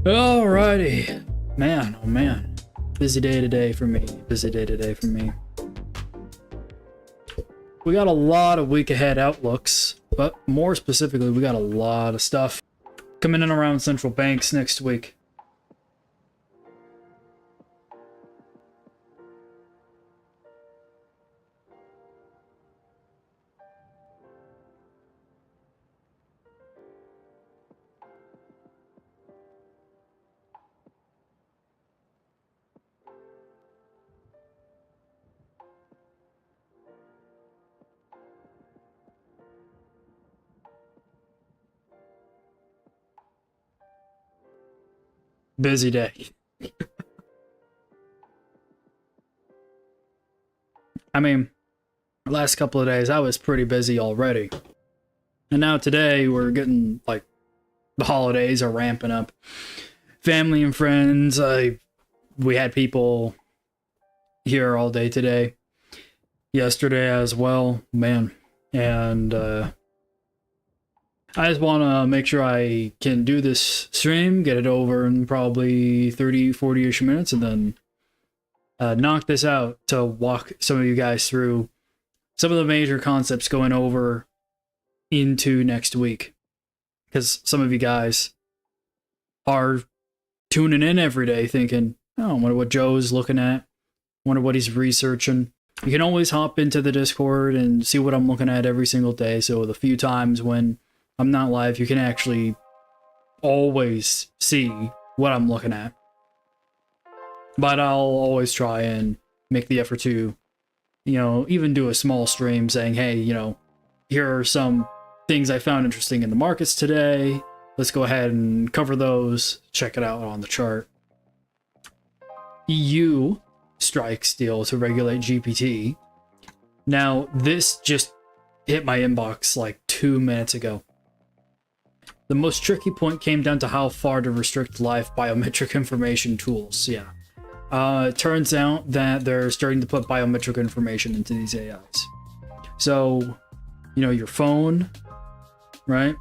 Alrighty. Man, oh man. Busy day today for me. Busy day today for me. We got a lot of week ahead outlooks, but more specifically, we got a lot of stuff coming in around central banks next week. Busy day. I mean, last couple of days I was pretty busy already. And now today we're getting, like, the holidays are ramping up. Family and friends, we had people here all day today. Yesterday as well, man. And I just want to make sure I can do this stream, get it over in probably 30, 40-ish minutes, and then knock this out to walk some of you guys through some of the major concepts going over into next week. Because some of you guys are tuning in every day thinking, oh, I wonder what Joe's looking at. Wonder what he's researching. You can always hop into the Discord and see what I'm looking at every single day. So the few times when I'm not live, you can actually always see what I'm looking at. But I'll always try and make the effort to, even do a small stream saying, hey, here are some things I found interesting in the markets today. Let's go ahead and cover those. Check it out on the chart. EU strikes deal to regulate GPT. Now, this just hit my inbox like 2 minutes ago. The most tricky point came down to how far to restrict live biometric information tools. Yeah. It turns out that they're starting to put biometric information into these AIs. So, your phone, right?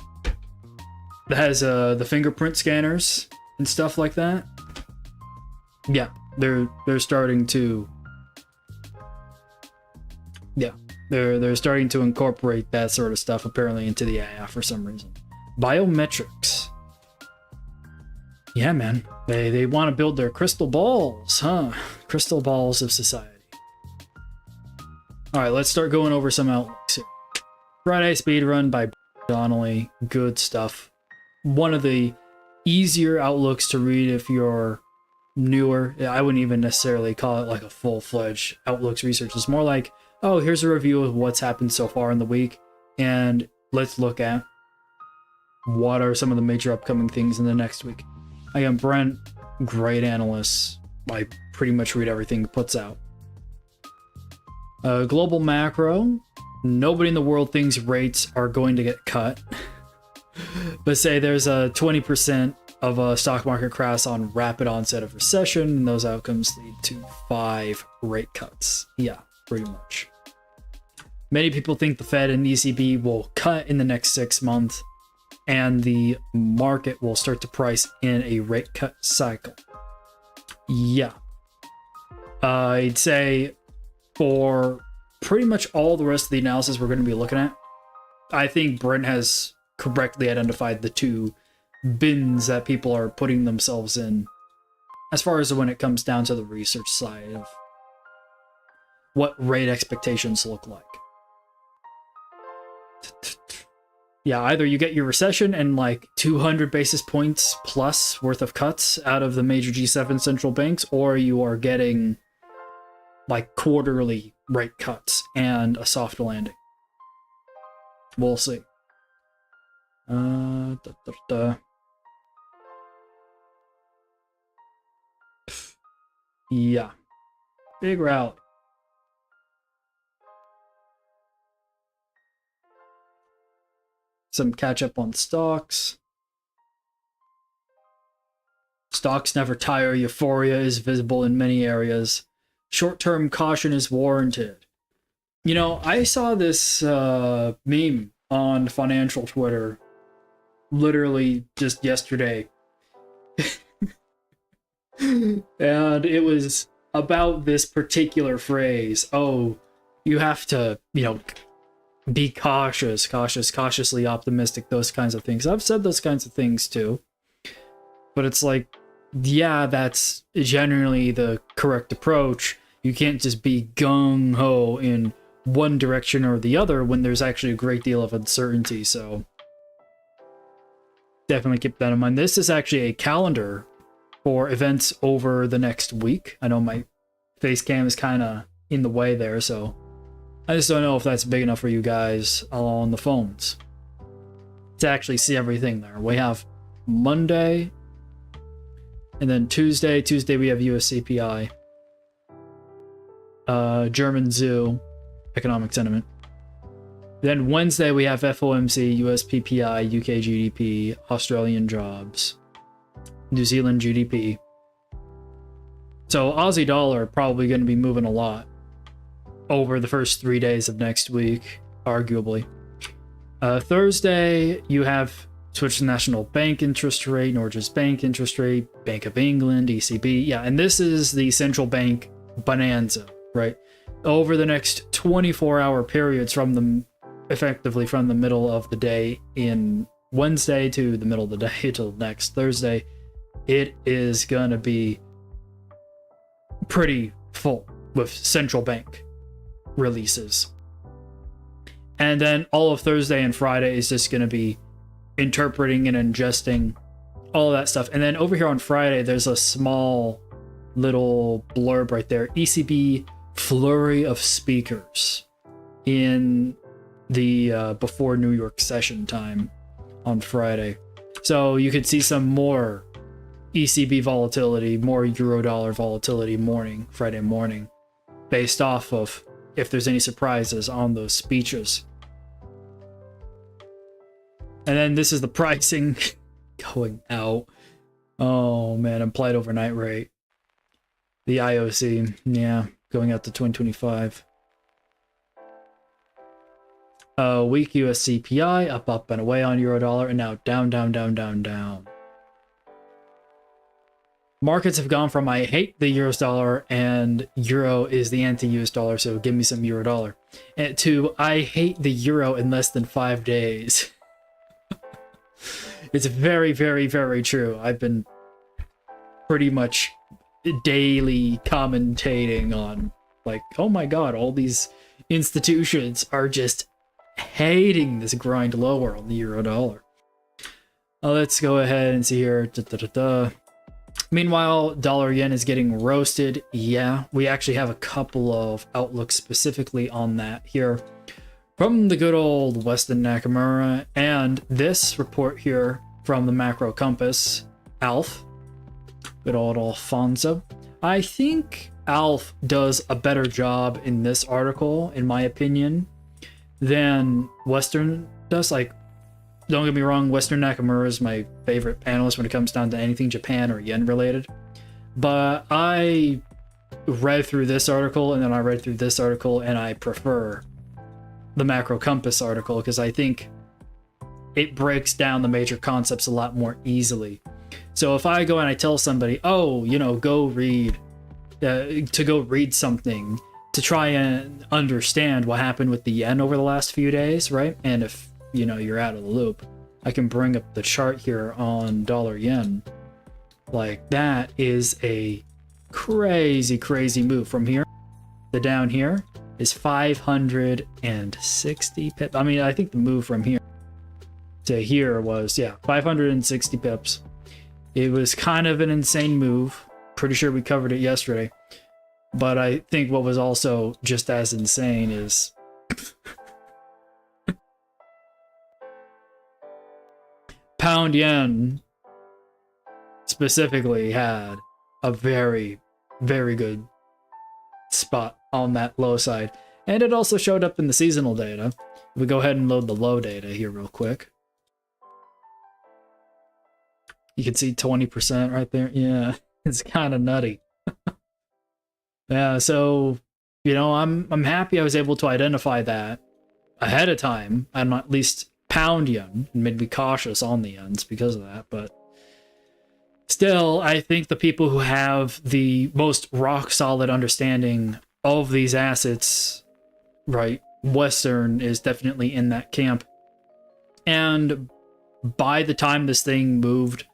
That has the fingerprint scanners and stuff like that. Yeah, they're starting to. Yeah, they're starting to incorporate that sort of stuff apparently into the AI for some reason. Biometrics. Yeah, man. They want to build their crystal balls, huh? Crystal balls of society. All right, let's start going over some outlooks here. Friday speedrun by Donnelly. Good stuff. One of the easier outlooks to read if you're newer. I wouldn't even necessarily call it like a full-fledged outlooks research. It's more like, oh, here's a review of what's happened so far in the week, and let's look at what are some of the major upcoming things in the next week. Again, Brent, great analyst. I pretty much read everything he puts out. Global macro. Nobody in the world thinks rates are going to get cut. But say there's a 20% of a stock market crash on rapid onset of recession, and those outcomes lead to 5 rate cuts. Yeah, pretty much. Many people think the Fed and ECB will cut in the next 6 months, and the market will start to price in a rate cut cycle. Yeah. I'd say for pretty much all the rest of the analysis we're going to be looking at, I think Brent has correctly identified the 2 bins that people are putting themselves in as far as when it comes down to the research side of what rate expectations look like. Yeah, either you get your recession and like 200 basis points plus worth of cuts out of the major G7 central banks, or you are getting like quarterly rate cuts and a soft landing. We'll see. Yeah. Big rally. Some catch up on stocks. Stocks never tire. Euphoria is visible in many areas. Short-term caution is warranted. I saw this meme on financial Twitter literally just yesterday. And it was about this particular phrase. Oh, you have to, be cautiously optimistic, those kinds of things. I've said those kinds of things too. But it's like, yeah, that's generally the correct approach. You can't just be gung-ho in one direction or the other when there's actually a great deal of uncertainty, so definitely keep that in mind. This is actually a calendar for events over the next week. I know my face cam is kind of in the way there, so I just don't know if that's big enough for you guys on the phones to actually see everything there. We have Monday, and then Tuesday we have US CPI, German Zoo, economic sentiment. Then Wednesday we have FOMC, US PPI, UK GDP, Australian jobs, New Zealand GDP. So Aussie dollar probably going to be moving a lot over the first 3 days of next week, arguably. Thursday, you have Swiss National Bank interest rate, Norges Bank interest rate, Bank of England, ECB. Yeah, and this is the central bank bonanza, right? Over the next 24-hour periods effectively from the middle of the day in Wednesday to the middle of the day till next Thursday, it is going to be pretty full with central bank releases. And then all of Thursday and Friday is just going to be interpreting and ingesting all of that stuff. And then over here on Friday, there's a small little blurb right there. ECB flurry of speakers in the before New York session time on Friday. So you could see some more ECB volatility, more Eurodollar volatility Friday morning, based off of if there's any surprises on those speeches. And then this is the pricing going out. Oh man, implied overnight rate. The IOC, yeah, going out to 2025. Week US CPI, up and away on Eurodollar, and now down. Markets have gone from I hate the US dollar and euro is the anti-US dollar, so give me some euro dollar, and to I hate the euro in less than 5 days. It's very, very, very true. I've been pretty much daily commentating on, like, oh my god, all these institutions are just hating this grind lower on the euro dollar. Let's go ahead and see here. Meanwhile, dollar yen is getting roasted. Yeah, we actually have a couple of outlooks specifically on that here from the good old Weston Nakamura, and this report here from the Macro Compass, Alf, good old Alfonso. I think Alf does a better job in this article, in my opinion, than Western does. Like, don't get me wrong, Western Nakamura is my favorite panelist when it comes down to anything Japan or yen related. But I read through this article, and then I read through this article, and I prefer the Macro Compass article because I think it breaks down the major concepts a lot more easily. So if I go and I tell somebody, oh, go read something to try and understand what happened with the yen over the last few days, right? And if you're out of the loop, I can bring up the chart here on dollar yen. Like, that is a crazy move from here to down here is 560 pips. I mean, I think the move from here to here was 560 pips. It was kind of an insane move. Pretty sure we covered it yesterday. But I think what was also just as insane is pound yen specifically had a very, very good spot on that low side. And it also showed up in the seasonal data. We go ahead and load the low data here real quick. You can see 20% right there. Yeah, it's kind of nutty. Yeah, so, I'm happy I was able to identify that ahead of time. I'm at least pound yen and made me cautious on the yens because of that. But Still, I think the people who have the most rock solid understanding of these assets, right, Western is definitely in that camp. And by the time this thing moved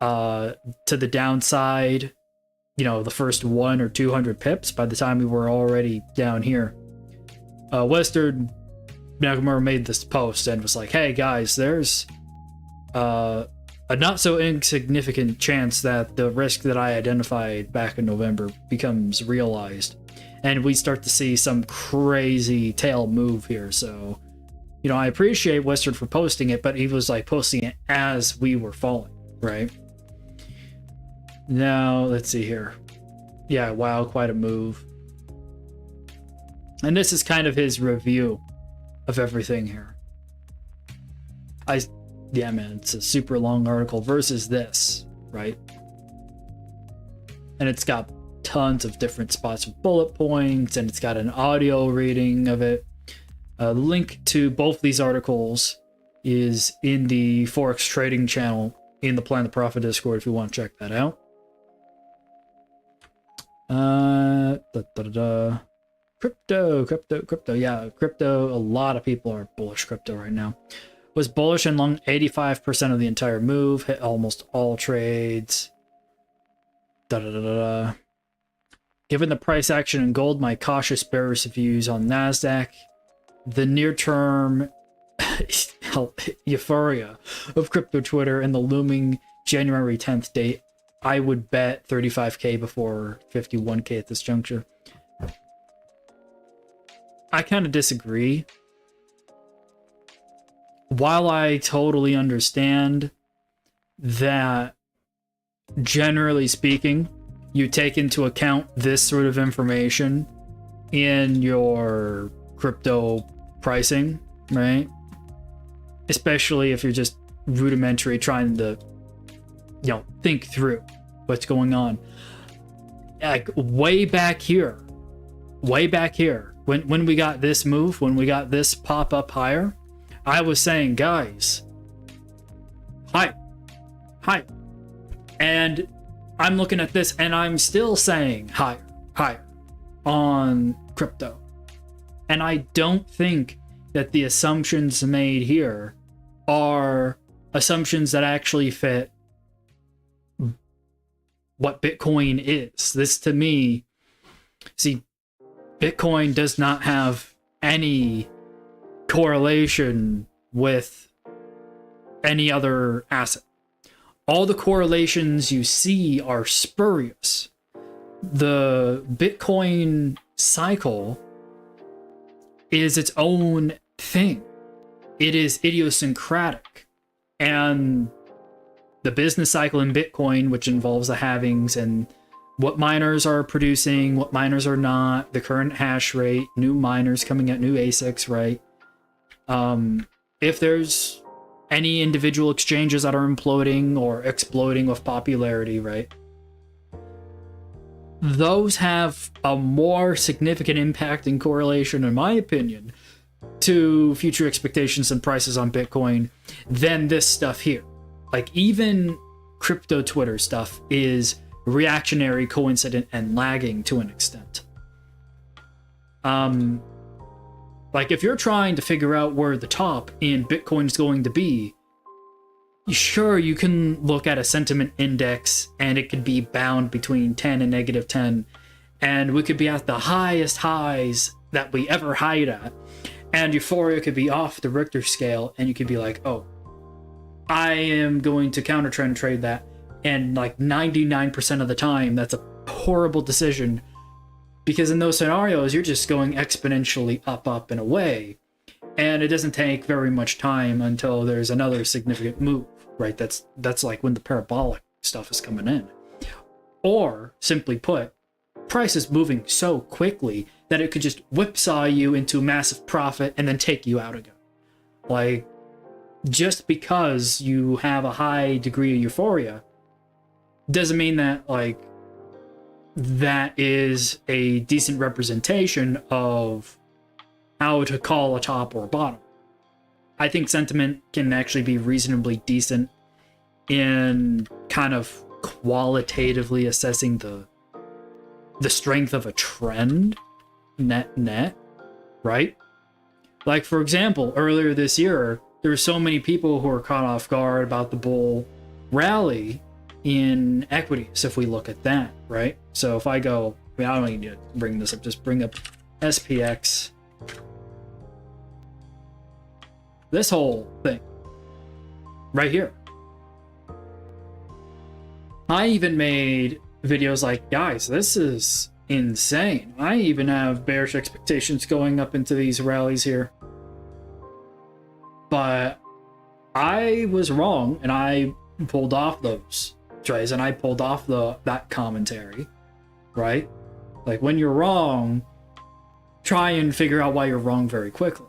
to the downside, you know, the first 1 or 200 pips, by the time we were already down here, Western Nakamura made this post and was like, hey guys, there's a not so insignificant chance that the risk that I identified back in November becomes realized, and we start to see some crazy tail move here. So, you know, I appreciate Western for posting it, but he was like posting it as we were falling, right? Now, let's see here. Yeah, wow, quite a move. And this is kind of his review of everything here. Yeah, man, it's a super long article versus this, right? And it's got tons of different spots with bullet points, and it's got an audio reading of it. A link to both these articles is in the Forex trading channel in the Plan the Profit Discord if you want to check that out. Crypto. Yeah, crypto. A lot of people are bullish crypto right now. Was bullish and long 85% of the entire move. Hit almost all trades. Given the price action in gold, my cautious bearish views on Nasdaq, the near-term euphoria of crypto Twitter, and the looming January 10th date, I would bet 35k before 51k at this juncture. I kind of disagree. While I totally understand that, generally speaking, you take into account this sort of information in your crypto pricing, right? Especially if you're just rudimentary trying to, you know, think through what's going on. Like way back here, when we got this move, when we got this pop up higher, I was saying, guys, hype. And I'm looking at this and I'm still saying higher on crypto. And I don't think that the assumptions made here are assumptions that actually fit what Bitcoin is. This, to me, see, Bitcoin does not have any correlation with any other asset. All the correlations you see are spurious. The Bitcoin cycle is its own thing. It is idiosyncratic. And the business cycle in Bitcoin, which involves the halvings and what miners are producing, what miners are not, the current hash rate, new miners coming out, new ASICs, right? If there's any individual exchanges that are imploding or exploding with popularity, right? Those have a more significant impact and correlation, in my opinion, to future expectations and prices on Bitcoin than this stuff here. Like, even crypto Twitter stuff is reactionary, coincident, and lagging to an extent. Like, if you're trying to figure out where the top in Bitcoin is going to be, sure, you can look at a sentiment index and it could be bound between 10 and negative 10, and we could be at the highest highs that we ever hide at, and euphoria could be off the Richter scale, and you could be like, oh, I am going to counter trend trade that, and like 99% of the time that's a horrible decision, because in those scenarios you're just going exponentially up and away, and it doesn't take very much time until there's another significant move, right? That's like when the parabolic stuff is coming in. Or simply put, price is moving so quickly that it could just whipsaw you into massive profit and then take you out again. Like, just because you have a high degree of euphoria doesn't mean that, like, that is a decent representation of how to call a top or a bottom. I think sentiment can actually be reasonably decent in kind of qualitatively assessing the strength of a trend net, right? Like, for example, earlier this year, there were so many people who were caught off guard about the bull rally in equities, if we look at that, right? So if I go, I mean, I don't need to bring this up, just bring up SPX. This whole thing right here. I even made videos like, guys, this is insane. I even have bearish expectations going up into these rallies here. But I was wrong, and I pulled off those trades, and I pulled off that commentary, right? Like, when you're wrong, try and figure out why you're wrong very quickly.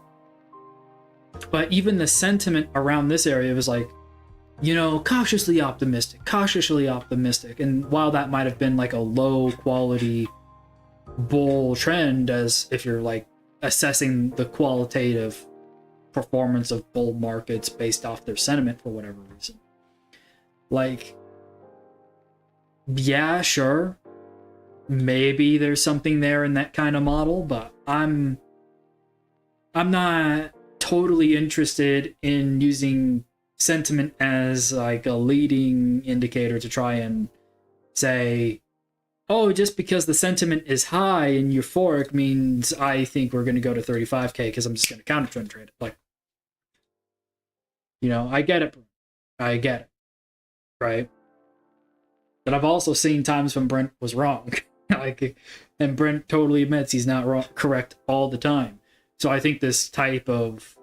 But even the sentiment around this area was like, you know, cautiously optimistic. And while that might have been like a low quality bull trend, as if you're like assessing the qualitative performance of bull markets based off their sentiment for whatever reason, like, yeah, sure, maybe there's something there in that kind of model, but I'm not totally interested in using sentiment as like a leading indicator to try and say, oh, just because the sentiment is high and euphoric means I think we're going to go to 35k because I'm just going to counter trend trade it. Like, you know, I get it, right? But I've also seen times when Brent was wrong. Like, and Brent totally admits he's not wrong, correct all the time. So I think this type of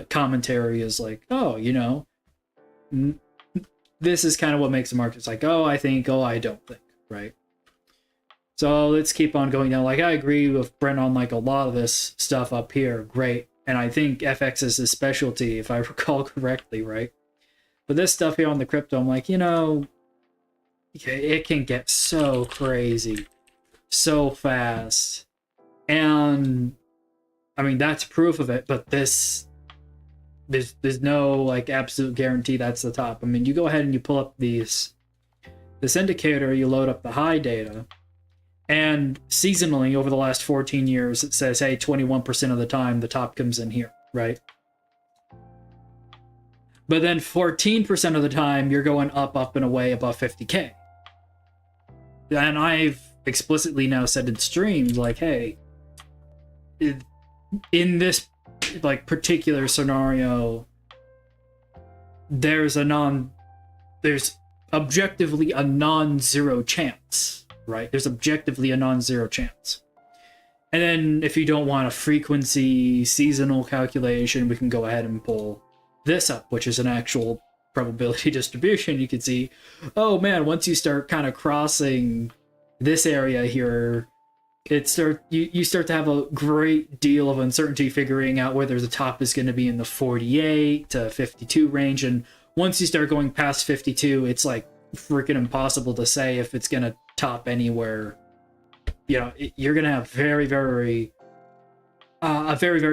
commentary is like, oh, you know, this is kind of what makes the markets like, oh, I think, oh, I don't think, right? So let's keep on going down. Like, I agree with Brent on like a lot of this stuff up here. Great. And I think FX is his specialty, if I recall correctly, right? But this stuff here on the crypto, I'm like, you know, it can get so crazy so fast. And I mean, that's proof of it, but there's no like absolute guarantee that's the top. I mean, you go ahead and you pull up this indicator, you load up the high data, and seasonally over the last 14 years, it says, hey, 21% of the time the top comes in here, right? But then 14% of the time you're going up and away above 50k. And I've explicitly now said in streams, like, hey, in this like particular scenario, there's objectively a non-zero chance, right? There's objectively a non-zero chance. And then if you don't want a frequency seasonal calculation, we can go ahead and pull this up, which is an actual probability distribution. You can see, oh man, once you start kind of crossing this area here, you start to have a great deal of uncertainty figuring out whether the top is going to be in the 48 to 52 range. And once you start going past 52, it's like freaking impossible to say if it's going to top anywhere. You know, you're going to have a very, very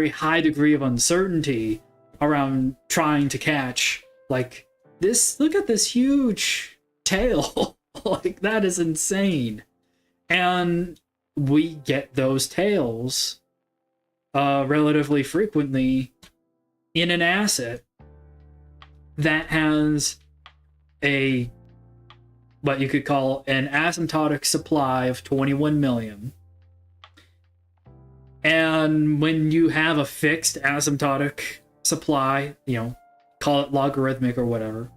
high degree of uncertainty around trying to catch like this. Look at this huge tail. Like, that is insane. And we get those tails relatively frequently in an asset that has what you could call an asymptotic supply of 21 million. And when you have a fixed asymptotic supply, you know, call it logarithmic or whatever,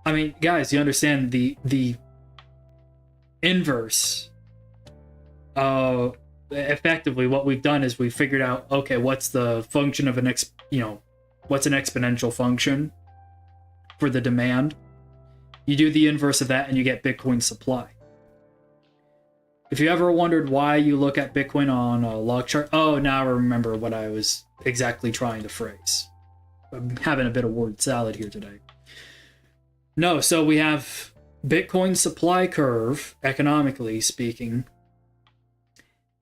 I mean, guys, you understand the inverse. Effectively, what we've done is we've figured out, okay, what's the function of what's an exponential function for the demand? You do the inverse of that and you get Bitcoin supply. If you ever wondered why you look at Bitcoin on a log chart, oh, now I remember what I was exactly trying to phrase. I'm having a bit of word salad here today. No, so we have Bitcoin supply curve, economically speaking.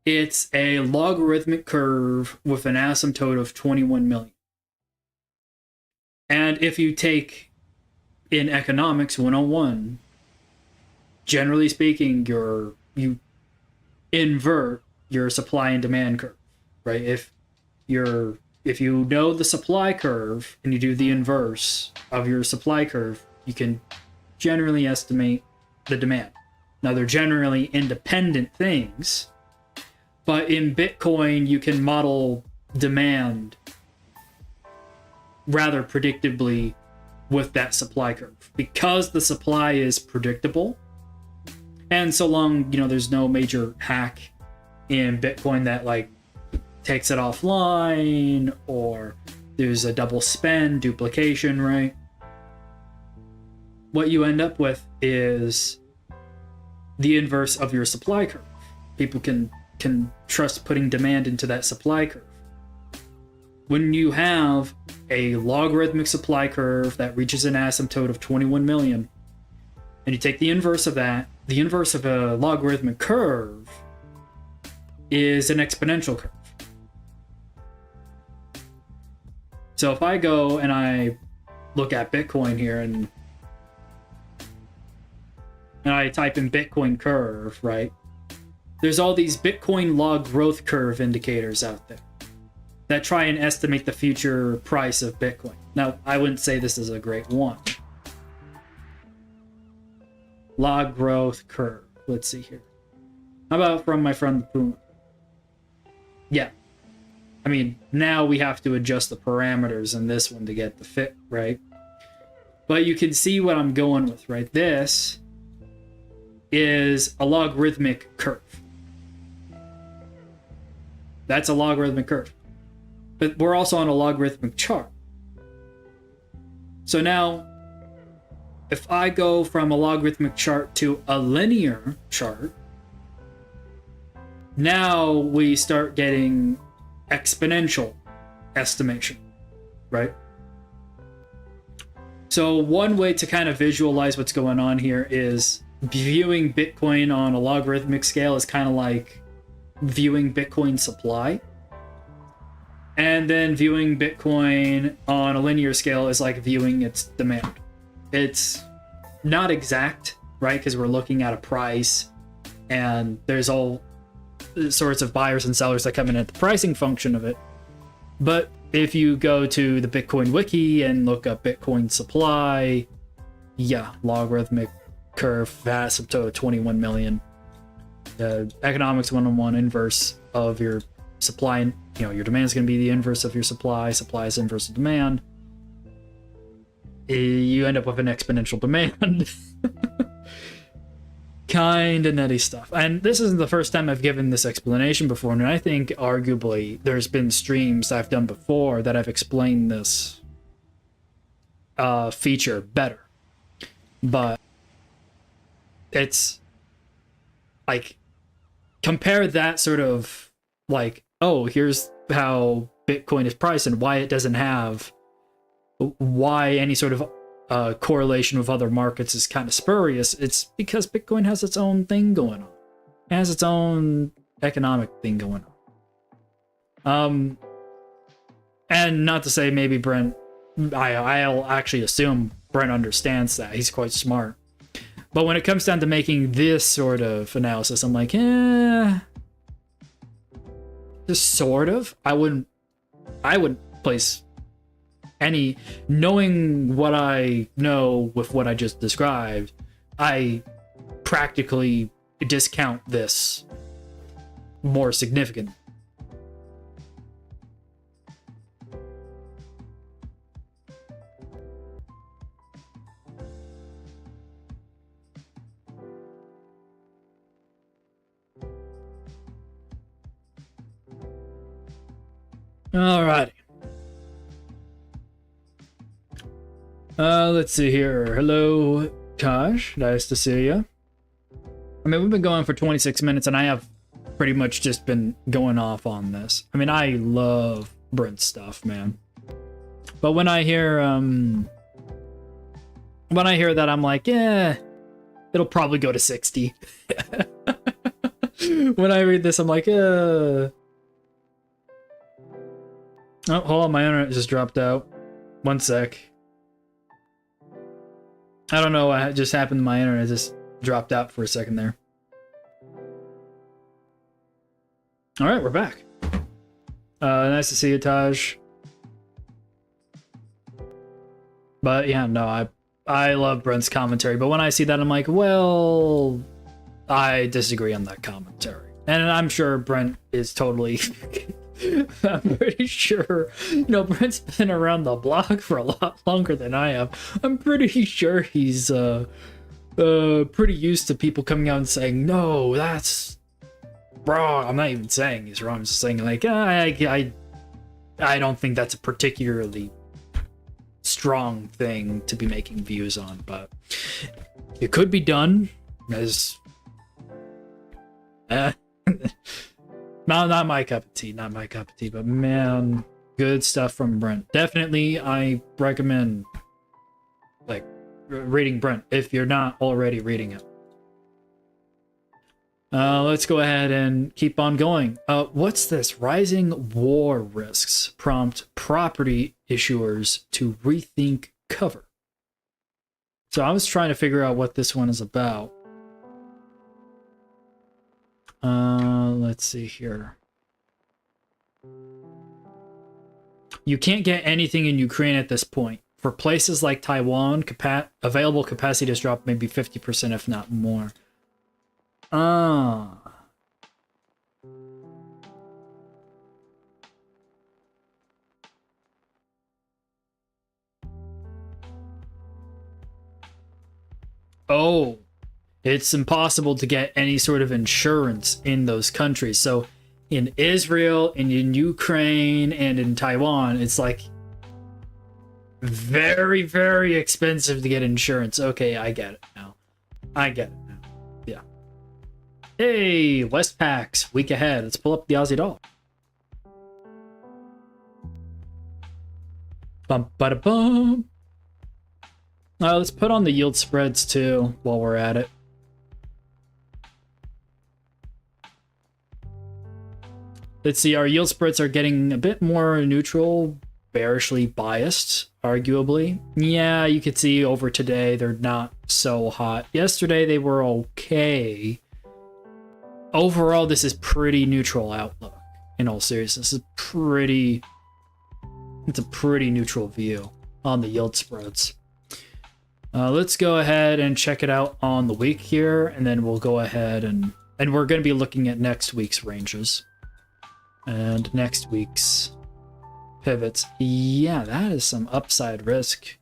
It's a logarithmic curve with an asymptote of 21 million. And if you take in economics 101, generally speaking, you invert your supply and demand curve, right? If you know the supply curve and you do the inverse of your supply curve, you can generally estimate the demand. Now, they're generally independent things, but in Bitcoin, you can model demand rather predictably with that supply curve. Because the supply is predictable, and so long, there's no major hack in Bitcoin that like takes it offline, or there's a double spend, duplication, right? What you end up with is the inverse of your supply curve. People can trust putting demand into that supply curve. When you have a logarithmic supply curve that reaches an asymptote of 21 million, and you take the inverse of that, the inverse of a logarithmic curve is an exponential curve. So if I go and I look at Bitcoin here and I type in Bitcoin curve, right? There's all these Bitcoin log growth curve indicators out there that try and estimate the future price of Bitcoin. Now, I wouldn't say this is a great one. Log growth curve. Let's see here. How about from my friend Puma? Yeah. I mean, now we have to adjust the parameters in this one to get the fit, right? But you can see what I'm going with, right? This is a logarithmic curve. That's a logarithmic curve. But we're also on a logarithmic chart. So now, if I go from a logarithmic chart to a linear chart, now we start getting exponential estimation, right? So one way to kind of visualize what's going on here is viewing Bitcoin on a logarithmic scale is kind of like viewing Bitcoin supply. And then viewing Bitcoin on a linear scale is like viewing its demand. It's not exact, right? Because we're looking at a price and there's all sorts of buyers and sellers that come in at the pricing function of it. But if you go to the Bitcoin wiki and look up Bitcoin supply, yeah, logarithmic curve, asymptote of 21 million. Economics 101 inverse of your supply, and your demand is going to be the inverse of your supply. Supply is inverse of demand. You end up with an exponential demand. Kind of nutty stuff. And this isn't the first time I've given this explanation before, and I think arguably there's been streams I've done before that I've explained this feature better. But it's like, compare that sort of like, oh, here's how Bitcoin is priced and why it doesn't have, why any sort of correlation with other markets is kind of spurious. It's because Bitcoin has its own thing going on. It has its own economic thing going on. And not to say maybe Brent, I'll actually assume Brent understands that. He's quite smart. But when it comes down to making this sort of analysis, I'm like, just sort of. I wouldn't place any, knowing what I know with what I just described, I practically discount this more significantly. Alrighty. Let's see here. Hello, Taj. Nice to see you. I mean, we've been going for 26 minutes, and I have pretty much just been going off on this. I mean, I love Brent's stuff, man. But when I hear that, I'm like, yeah, it'll probably go to 60. When I read this, I'm like, Oh, hold on, my internet just dropped out. One sec. I don't know what just happened to my internet. It just dropped out for a second there. All right, we're back. Nice to see you, Taj. But yeah, no, I love Brent's commentary. But when I see that, I'm like, well, I disagree on that commentary. And I'm sure Brent is totally... I'm pretty sure, Brent's been around the block for a lot longer than I have. I'm pretty sure he's pretty used to people coming out and saying, no, that's wrong. I'm not even saying he's wrong. I'm just saying, like, I don't think that's a particularly strong thing to be making views on, but it could be done as... Not my cup of tea, but man, good stuff from Brent. Definitely, I recommend, like, reading Brent if you're not already reading it. Let's go ahead and keep on going. What's this? Rising war risks prompt property issuers to rethink cover. So I was trying to figure out what this one is about. Let's see here. You can't get anything in Ukraine at this point. For places like Taiwan, available capacity has dropped maybe 50%, if not more. Oh. It's impossible to get any sort of insurance in those countries. So in Israel and in Ukraine and in Taiwan, it's like very, very expensive to get insurance. Okay, I get it now. Yeah. Hey, Westpac's week ahead. Let's pull up the Aussie dollar. Bum, bada, bum. Let's put on the yield spreads too while we're at it. Let's see, our yield spreads are getting a bit more neutral, bearishly biased, arguably. Yeah, you could see over today, they're not so hot. Yesterday, they were okay. Overall, this is pretty neutral outlook, in all seriousness. It's a pretty neutral view on the yield spreads. Let's go ahead and check it out on the week here, and then we'll go ahead and we're going to be looking at next week's ranges. And next week's pivots. Yeah, that is some upside risk.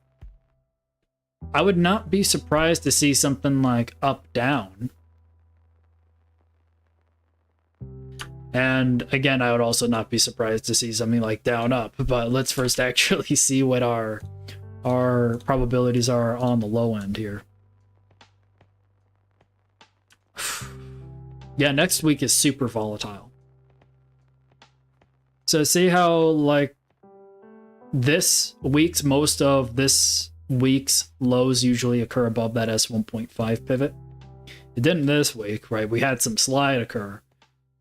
I would not be surprised to see something like up-down. And again, I would also not be surprised to see something like down-up. But let's first actually see what our probabilities are on the low end here. Yeah, next week is super volatile. So see how, like, most of this week's lows usually occur above that S1.5 pivot. It didn't this week, right? We had some slide occur.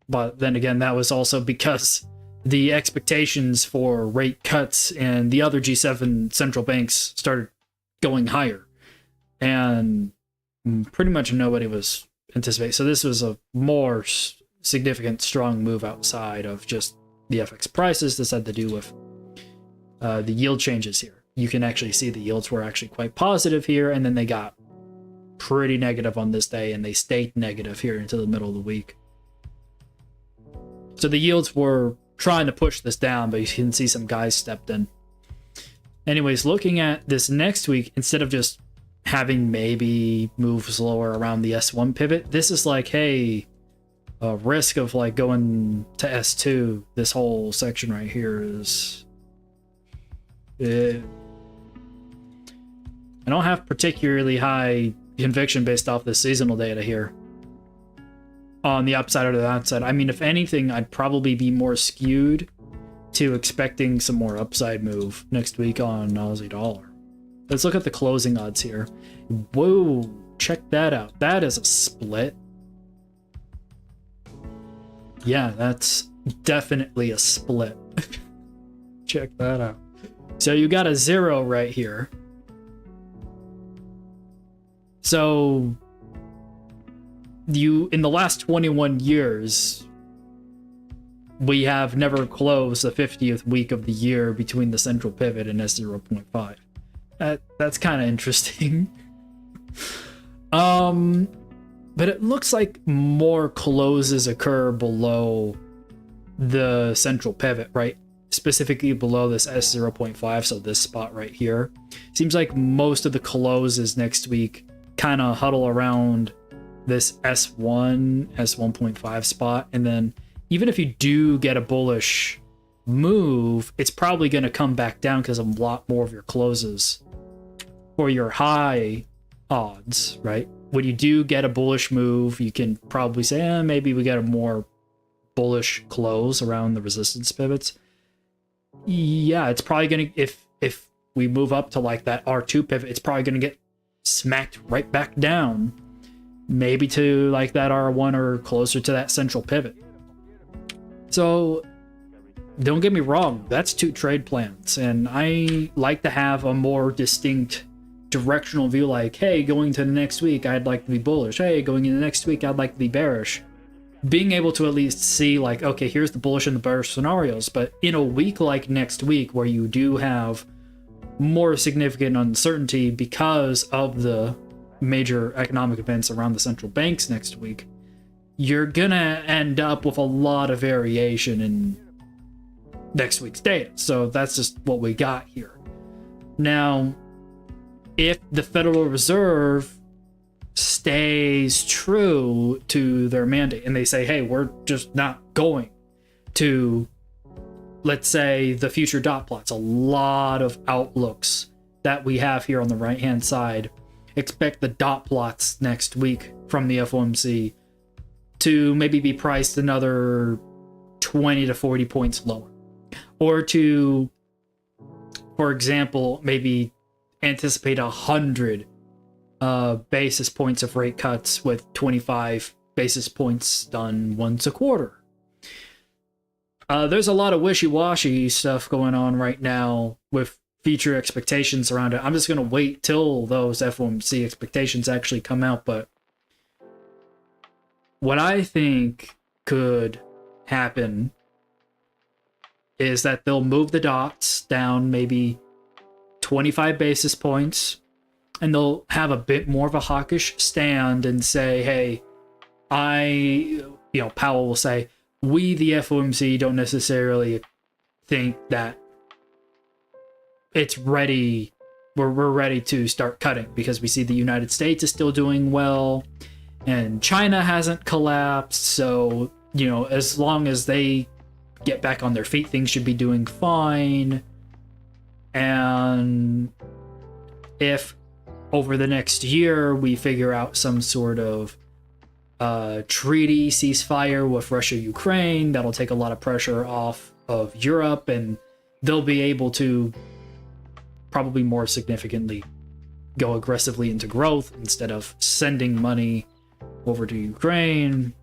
But then again, that was also because the expectations for rate cuts and the other G7 central banks started going higher. And pretty much nobody was anticipating. So this was a more significant, strong move outside of just the FX prices. This had to do with the yield changes here. You can actually see the yields were actually quite positive here, and then they got pretty negative on this day, and they stayed negative here until the middle of the week. So the yields were trying to push this down, but you can see some guys stepped in. Anyways, looking at this next week, instead of just having maybe moves lower around the S1 pivot, this is like, hey, a risk of like going to S2, this whole section right here is... I don't have particularly high conviction based off the seasonal data here on the upside or the downside. I mean, if anything, I'd probably be more skewed to expecting some more upside move next week on Aussie dollar. Let's look at the closing odds here. Whoa, check that out. That is a split. Yeah, that's definitely a split. Check that out. So you got a 0 right here. So in the last 21 years, we have never closed the 50th week of the year between the central pivot and S0.5. That's kind of interesting. But it looks like more closes occur below the central pivot, right? Specifically below this S0.5, so this spot right here. Seems like most of the closes next week kind of huddle around this S1, S1.5 spot, and then even if you do get a bullish move, it's probably going to come back down because a lot more of your closes for your high odds, right? When you do get a bullish move, you can probably say, maybe we get a more bullish close around the resistance pivots. Yeah, it's probably going to, if we move up to like that R2 pivot, it's probably going to get smacked right back down, maybe to like that R1 or closer to that central pivot. So don't get me wrong, that's 2 trade plans, and I like to have a more distinct directional view, like, hey, going to the next week, I'd like to be bullish. Hey, going into the next week, I'd like to be bearish. Being able to at least see, like, okay, here's the bullish and the bearish scenarios, but in a week like next week, where you do have more significant uncertainty because of the major economic events around the central banks next week, you're gonna end up with a lot of variation in next week's data. So that's just what we got here. Now, if the Federal Reserve stays true to their mandate and they say, hey, we're just not going to, let's say, the future dot plots, a lot of outlooks that we have here on the right hand side expect the dot plots next week from the FOMC to maybe be priced another 20 to 40 points lower, or to, for example, maybe anticipate 100 basis points of rate cuts with 25 basis points done once a quarter. There's a lot of wishy-washy stuff going on right now with future expectations around it. I'm just going to wait till those FOMC expectations actually come out, but what I think could happen is that they'll move the dots down maybe 25 basis points, and they'll have a bit more of a hawkish stand and say, hey, Powell will say, we, the FOMC, don't necessarily think that it's ready, we're ready to start cutting, because we see the United States is still doing well, and China hasn't collapsed, so, as long as they get back on their feet, things should be doing fine. And if over the next year we figure out some sort of treaty ceasefire with Russia, Ukraine, that'll take a lot of pressure off of Europe, and they'll be able to probably more significantly go aggressively into growth instead of sending money over to Ukraine.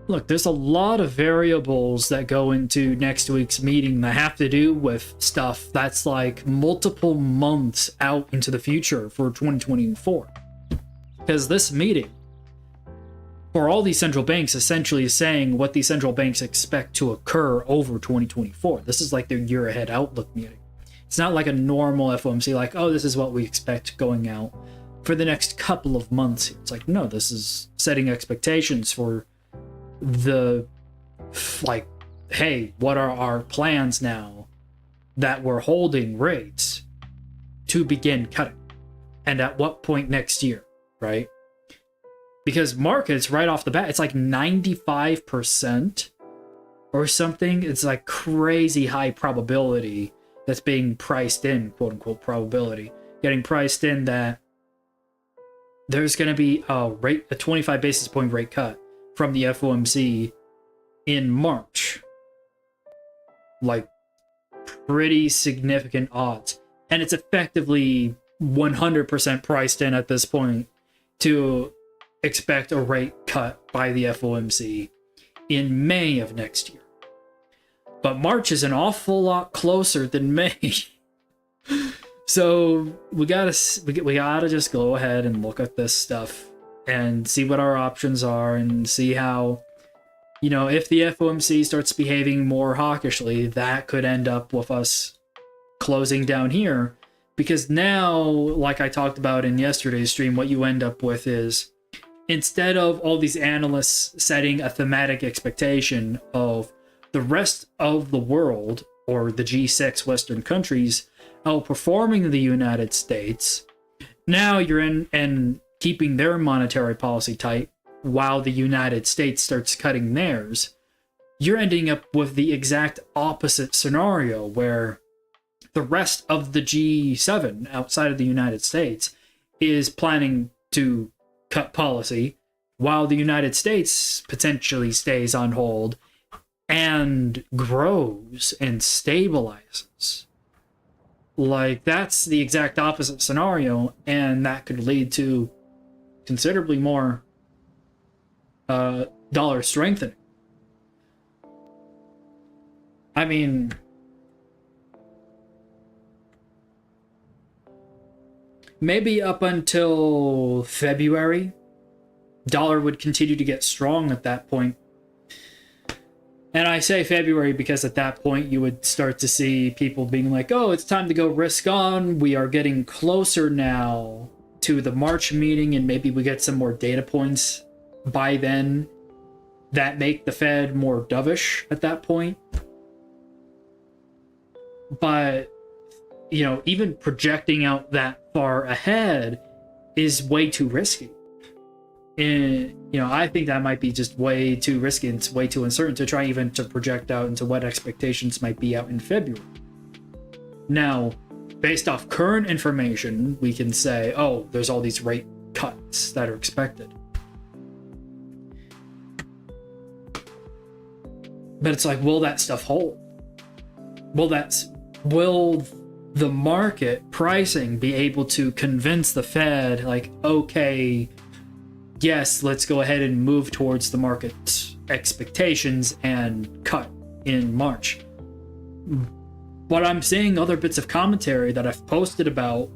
Look, there's a lot of variables that go into next week's meeting that have to do with stuff that's like multiple months out into the future for 2024. Because this meeting, for all these central banks, essentially is saying what these central banks expect to occur over 2024. This is like their year ahead outlook meeting. It's not like a normal FOMC, like, oh, this is what we expect going out for the next couple of months. It's like, no, this is setting expectations for the, like, hey, what are our plans now that we're holding rates to begin cutting, and at what point next year, right? Because markets right off the bat, it's like 95% or something. It's like crazy high probability that's being priced in, quote unquote probability, getting priced in that there's going to be a 25 basis point rate cut from the FOMC in March. Like, pretty significant odds. And it's effectively 100% priced in at this point to expect a rate cut by the FOMC in May of next year. But March is an awful lot closer than May. So we gotta just go ahead and look at this stuff and see what our options are and see how, if the FOMC starts behaving more hawkishly, that could end up with us closing down here. Because now, like I talked about in yesterday's stream, what you end up with is, instead of all these analysts setting a thematic expectation of the rest of the world, or the G6 Western countries, outperforming the United States, now you're in and keeping their monetary policy tight while the United States starts cutting theirs, you're ending up with the exact opposite scenario where the rest of the G7 outside of the United States is planning to cut policy while the United States potentially stays on hold and grows and stabilizes. Like, that's the exact opposite scenario, and that could lead to considerably more dollar strengthening. I mean, maybe up until February, dollar would continue to get strong at that point. And I say February because at that point you would start to see people being like, oh, it's time to go risk on. We are getting closer now to the March meeting, and maybe we get some more data points by then that make the Fed more dovish at that point. But, even projecting out that far ahead is way too risky. And, I think that might be just way too risky and it's way too uncertain to try even to project out into what expectations might be out in February. Now, based off current information, we can say, oh, there's all these rate cuts that are expected. But it's like, will that stuff hold? Will the market pricing be able to convince the Fed, like, okay, yes, let's go ahead and move towards the market's expectations and cut in March? But I'm seeing other bits of commentary that I've posted about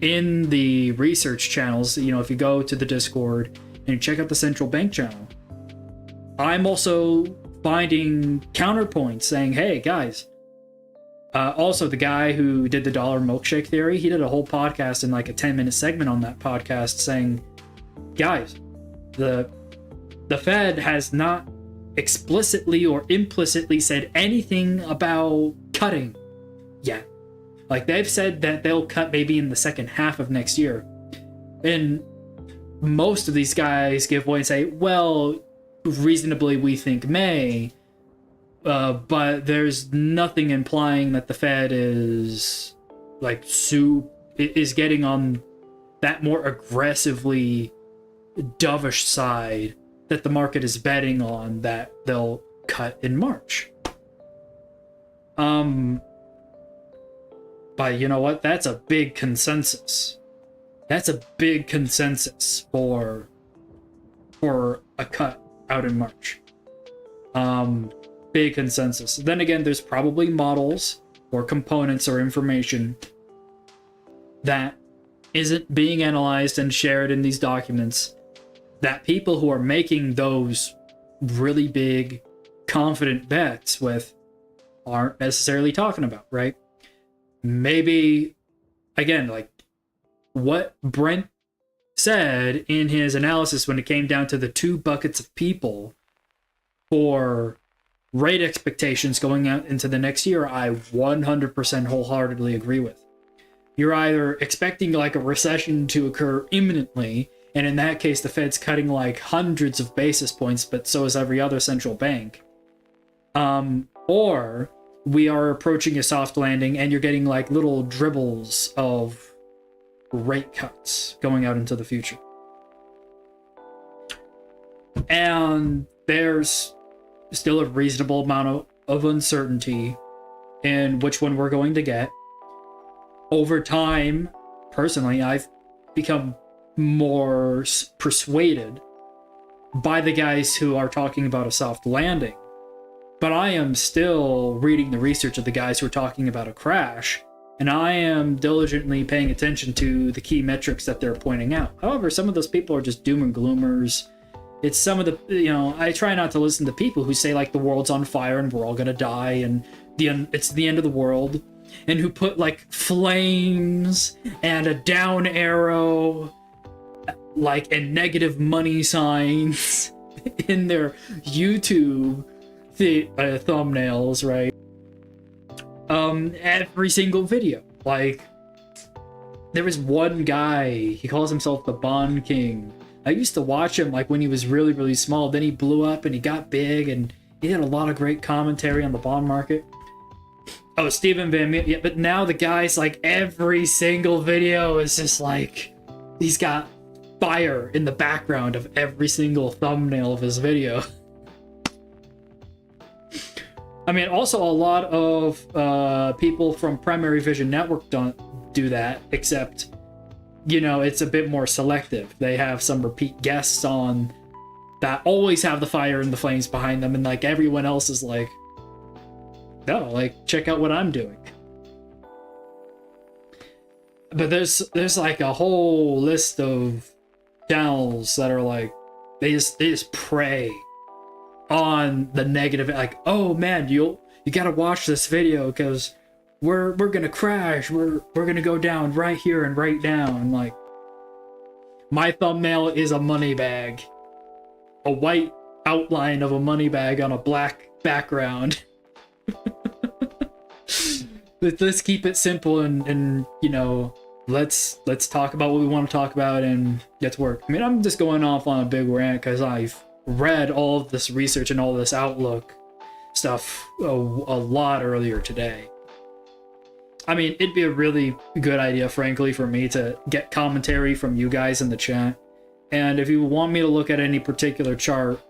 in the research channels. If you go to the Discord and you check out the central bank channel, I'm also finding counterpoints saying, hey, guys, also the guy who did the dollar milkshake theory, he did a whole podcast in like a 10-minute segment on that podcast saying, guys, the Fed has not explicitly or implicitly said anything about cutting yet. Like, they've said that they'll cut maybe in the second half of next year. And most of these guys give way and say, well, reasonably we think May, but there's nothing implying that the Fed is getting on that more aggressively dovish side that the market is betting on that they'll cut in March. But you know what? That's a big consensus. That's a big consensus for a cut out in March. Big consensus. Then again, there's probably models or components or information that isn't being analyzed and shared in these documents that people who are making those really big, confident bets with aren't necessarily talking about, right? Maybe, again, like what Brent said in his analysis when it came down to the two buckets of people for rate expectations going out into the next year, I 100% wholeheartedly agree with. You're either expecting like a recession to occur imminently, and in that case the Fed's cutting like hundreds of basis points, but so is every other central bank. Or we are approaching a soft landing and you're getting like little dribbles of rate cuts going out into the future. And there's still a reasonable amount of uncertainty in which one we're going to get. Over time, personally, I've become more persuaded by the guys who are talking about a soft landing. But I am still reading the research of the guys who are talking about a crash and I am diligently paying attention to the key metrics that they're pointing out. However, some of those people are just doom and gloomers. It's some of the, I try not to listen to people who say like the world's on fire and we're all gonna die and it's the end of the world, and who put like flames and a down arrow like and negative money signs in their YouTube thumbnails, right? Every single video. Like, there was one guy, he calls himself the Bond King. I used to watch him like when he was really, really small. Then he blew up and he got big and he had a lot of great commentary on the bond market. Oh, Stephen Van Meter. Yeah, but now the guy's like every single video is just like, he's got fire in the background of every single thumbnail of his video. I mean, also a lot of people from Primary Vision Network don't do that, except, it's a bit more selective. They have some repeat guests on that always have the fire and the flames behind them, and like everyone else is like, no, like, check out what I'm doing. But there's like a whole list of channels that are like, they just prey on the negative, like, oh man, you gotta watch this video because we're gonna crash, we're gonna go down right here and right now. And like, my thumbnail is a money bag, a white outline of a money bag on a black background. But let's keep it simple and let's talk about what we want to talk about and get to work. I mean, I'm just going off on a big rant because I've read all of this research and all this Outlook stuff a lot earlier today. I mean, it'd be a really good idea, frankly, for me to get commentary from you guys in the chat. And if you want me to look at any particular chart,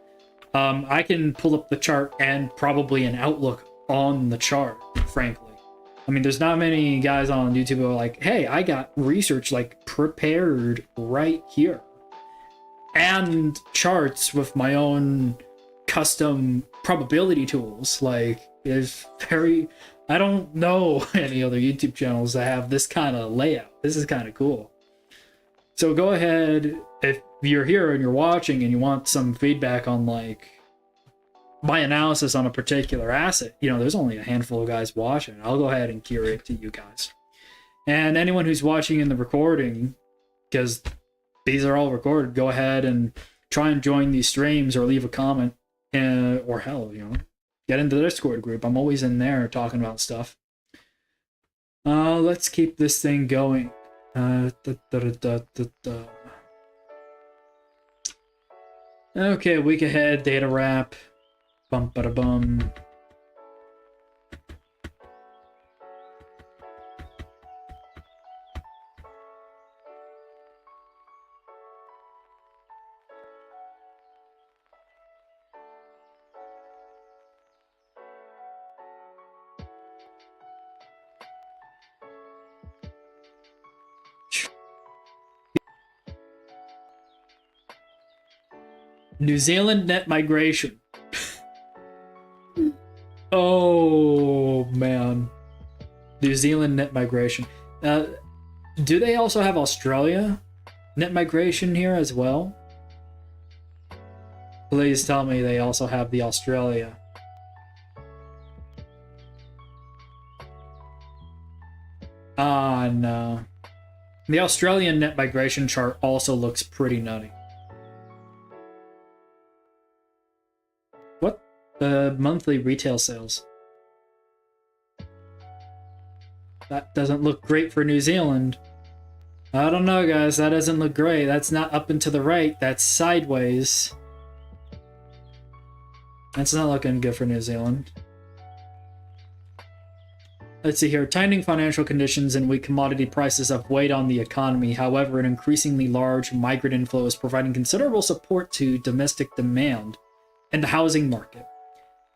I can pull up the chart and probably an Outlook on the chart, frankly. I mean, there's not many guys on YouTube who are like, hey, I got research like prepared right here. And charts with my own custom probability tools. Like, I don't know any other YouTube channels that have this kind of layout. This is kind of cool. So go ahead, if you're here and you're watching and you want some feedback on like my analysis on a particular asset, there's only a handful of guys watching. I'll go ahead and curate to you guys. And anyone who's watching in the recording, because these are all recorded, go ahead and try and join these streams or leave a comment, or hell, get into the Discord group. I'm always in there talking about stuff. Let's keep this thing going. Okay, week ahead, data wrap. Bum bada bum. New Zealand net migration. Oh man, New Zealand net migration. Do they also have Australia net migration here as well? Please tell me they also have the Australia. Ah, no. The Australian net migration chart also looks pretty nutty. What? Monthly retail sales. That doesn't look great for New Zealand. I don't know, guys. That doesn't look great. That's not up and to the right. That's sideways. That's not looking good for New Zealand. Let's see here. Tightening financial conditions and weak commodity prices have weighed on the economy. However, an increasingly large migrant inflow is providing considerable support to domestic demand and the housing market,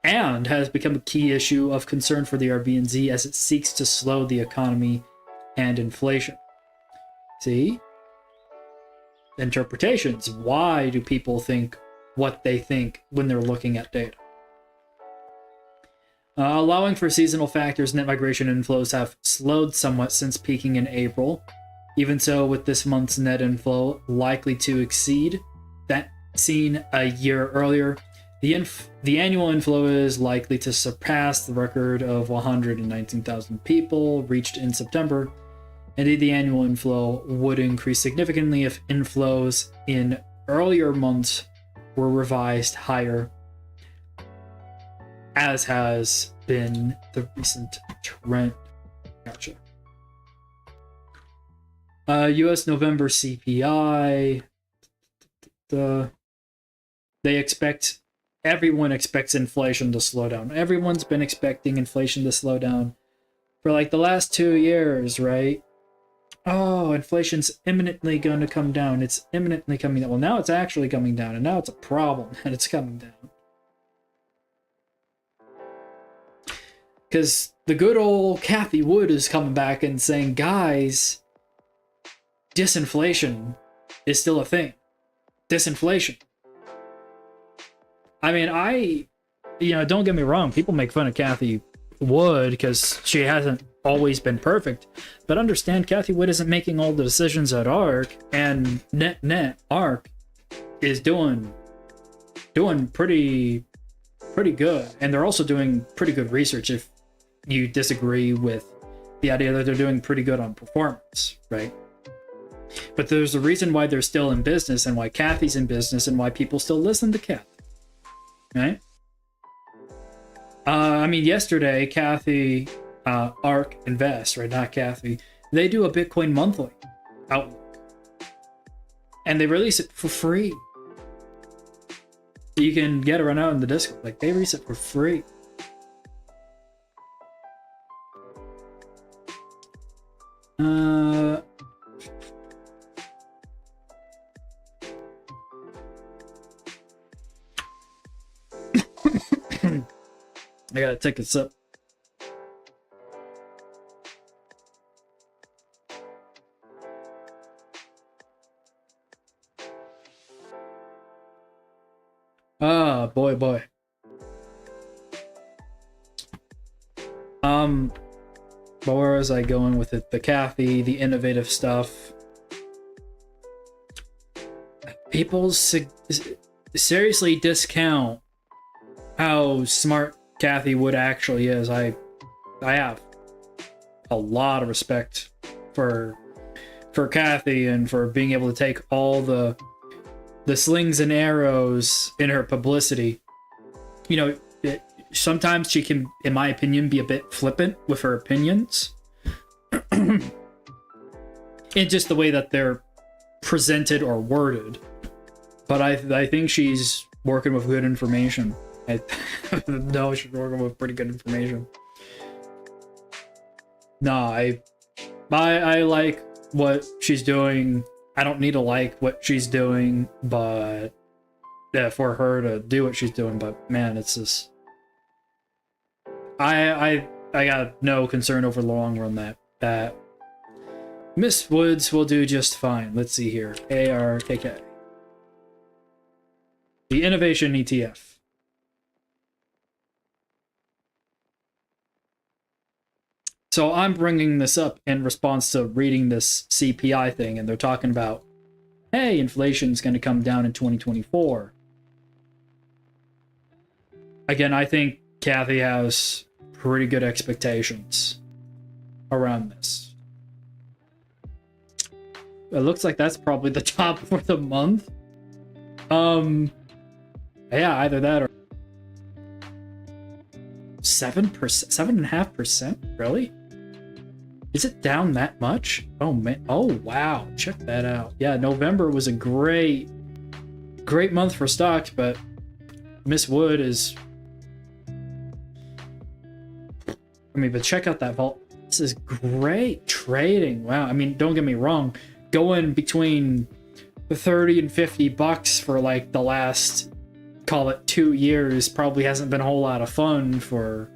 and has become a key issue of concern for the Airbnb as it seeks to slow the economy and inflation. See? Interpretations. Why do people think what they think when they're looking at data? Allowing for seasonal factors, net migration inflows have slowed somewhat since peaking in April. Even so, with this month's net inflow likely to exceed that seen a year earlier, the annual inflow is likely to surpass the record of 119,000 people reached in September. Indeed, the annual inflow would increase significantly if inflows in earlier months were revised higher, as has been the recent trend. Gotcha. U.S. November CPI. Everyone expects inflation to slow down. Everyone's been expecting inflation to slow down for like the last 2 years, right? Oh, inflation's imminently going to come down. It's imminently coming down. Well, now it's actually coming down, and now it's a problem that it's coming down. Because the good old Kathy Wood is coming back and saying, guys, disinflation is still a thing. Disinflation. I mean, don't get me wrong. People make fun of Kathy Wood because she hasn't always been perfect. But understand, Kathy Wood isn't making all the decisions at ARC, and net ARC is doing pretty good. And they're also doing pretty good research if you disagree with the idea that they're doing pretty good on performance, right? But there's a reason why they're still in business and why Kathy's in business and why people still listen to Kathy, right? I mean, yesterday, Kathy, ARK Invest, right? Not Kathy. They do a Bitcoin monthly outlook, and they release it for free. You can get it right now in the Discord. Like, they release it for free. I gotta take a sip. Ah, boy. But where was I going with it? The Kathy, the innovative stuff. People seriously discount how smart Kathy Wood actually is. I have a lot of respect for Kathy and for being able to take all the slings and arrows in her publicity. You know, sometimes she can, in my opinion, be a bit flippant with her opinions. In just the way that they're presented or worded. But I think she's working with good information. No, she's working with pretty good information. No, I like what she's doing. I don't need to like what she's doing, but yeah, for her to do what she's doing. But man, it's just I got no concern over the long run that Miss Woods will do just fine. Let's see here. ARKK. The Innovation ETF. So I'm bringing this up in response to reading this CPI thing, and they're talking about, hey, inflation's going to come down in 2024. Again, I think Kathy has pretty good expectations around this. It looks like that's probably the top for the month. Yeah, either that or 7%, 7.5%? Really? Is it down that much? Oh man! Oh wow! Check that out. Yeah, November was a great month for stocks, but Miss Wood is. But check out that vault. This is great trading. Wow. I mean, don't get me wrong. Going between $30 and $50 for like the last, call it 2 years, probably hasn't been a whole lot of fun for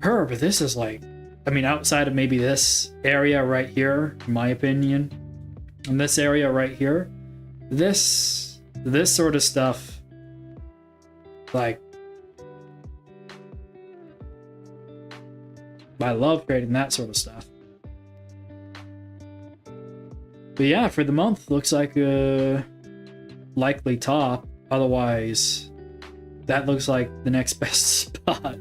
her. But this is like, outside of maybe this area right here, in my opinion, and this area right here, this sort of stuff, like, I love creating that sort of stuff. But yeah, for the month, looks like a likely top. Otherwise, that looks like the next best spot.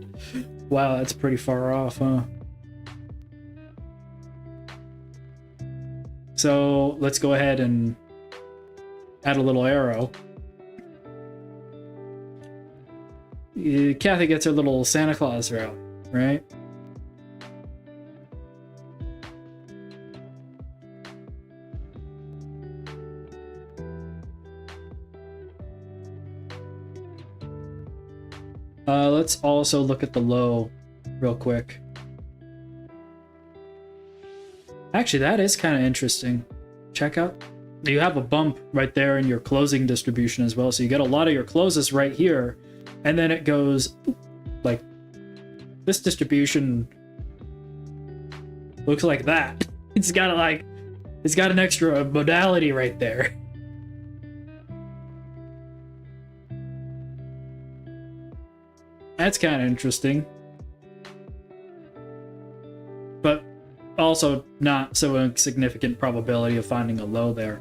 Wow, that's pretty far off, huh? So let's go ahead and add a little arrow. Kathy gets her little Santa Claus route, right? Let's also look at the low real quick. Actually, that is kind of interesting. Check out. You have a bump right there in your closing distribution as well. So you get a lot of your closes right here. And then it goes like this distribution looks like that. It's got an extra modality right there. That's kind of interesting. But also not so insignificant probability of finding a low there.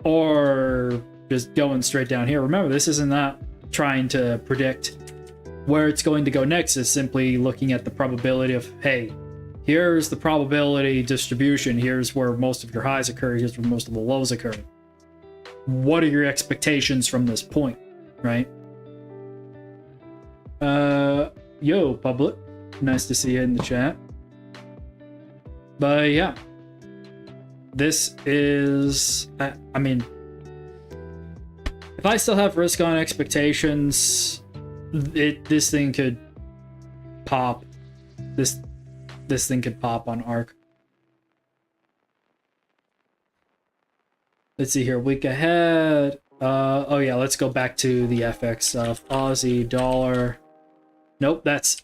Or just going straight down here. Remember, this isn't not trying to predict where it's going to go next. It's simply looking at the probability of, hey, here's the probability distribution. Here's where most of your highs occur. Here's where most of the lows occur. What are your expectations from this point, right? Yo, public. Nice to see you in the chat. But yeah, this is, I mean, if I still have risk on expectations, this thing could pop. This thing could pop on ARK. Let's see here, week ahead. Oh yeah, let's go back to the FX stuff. Aussie dollar. Nope, that's...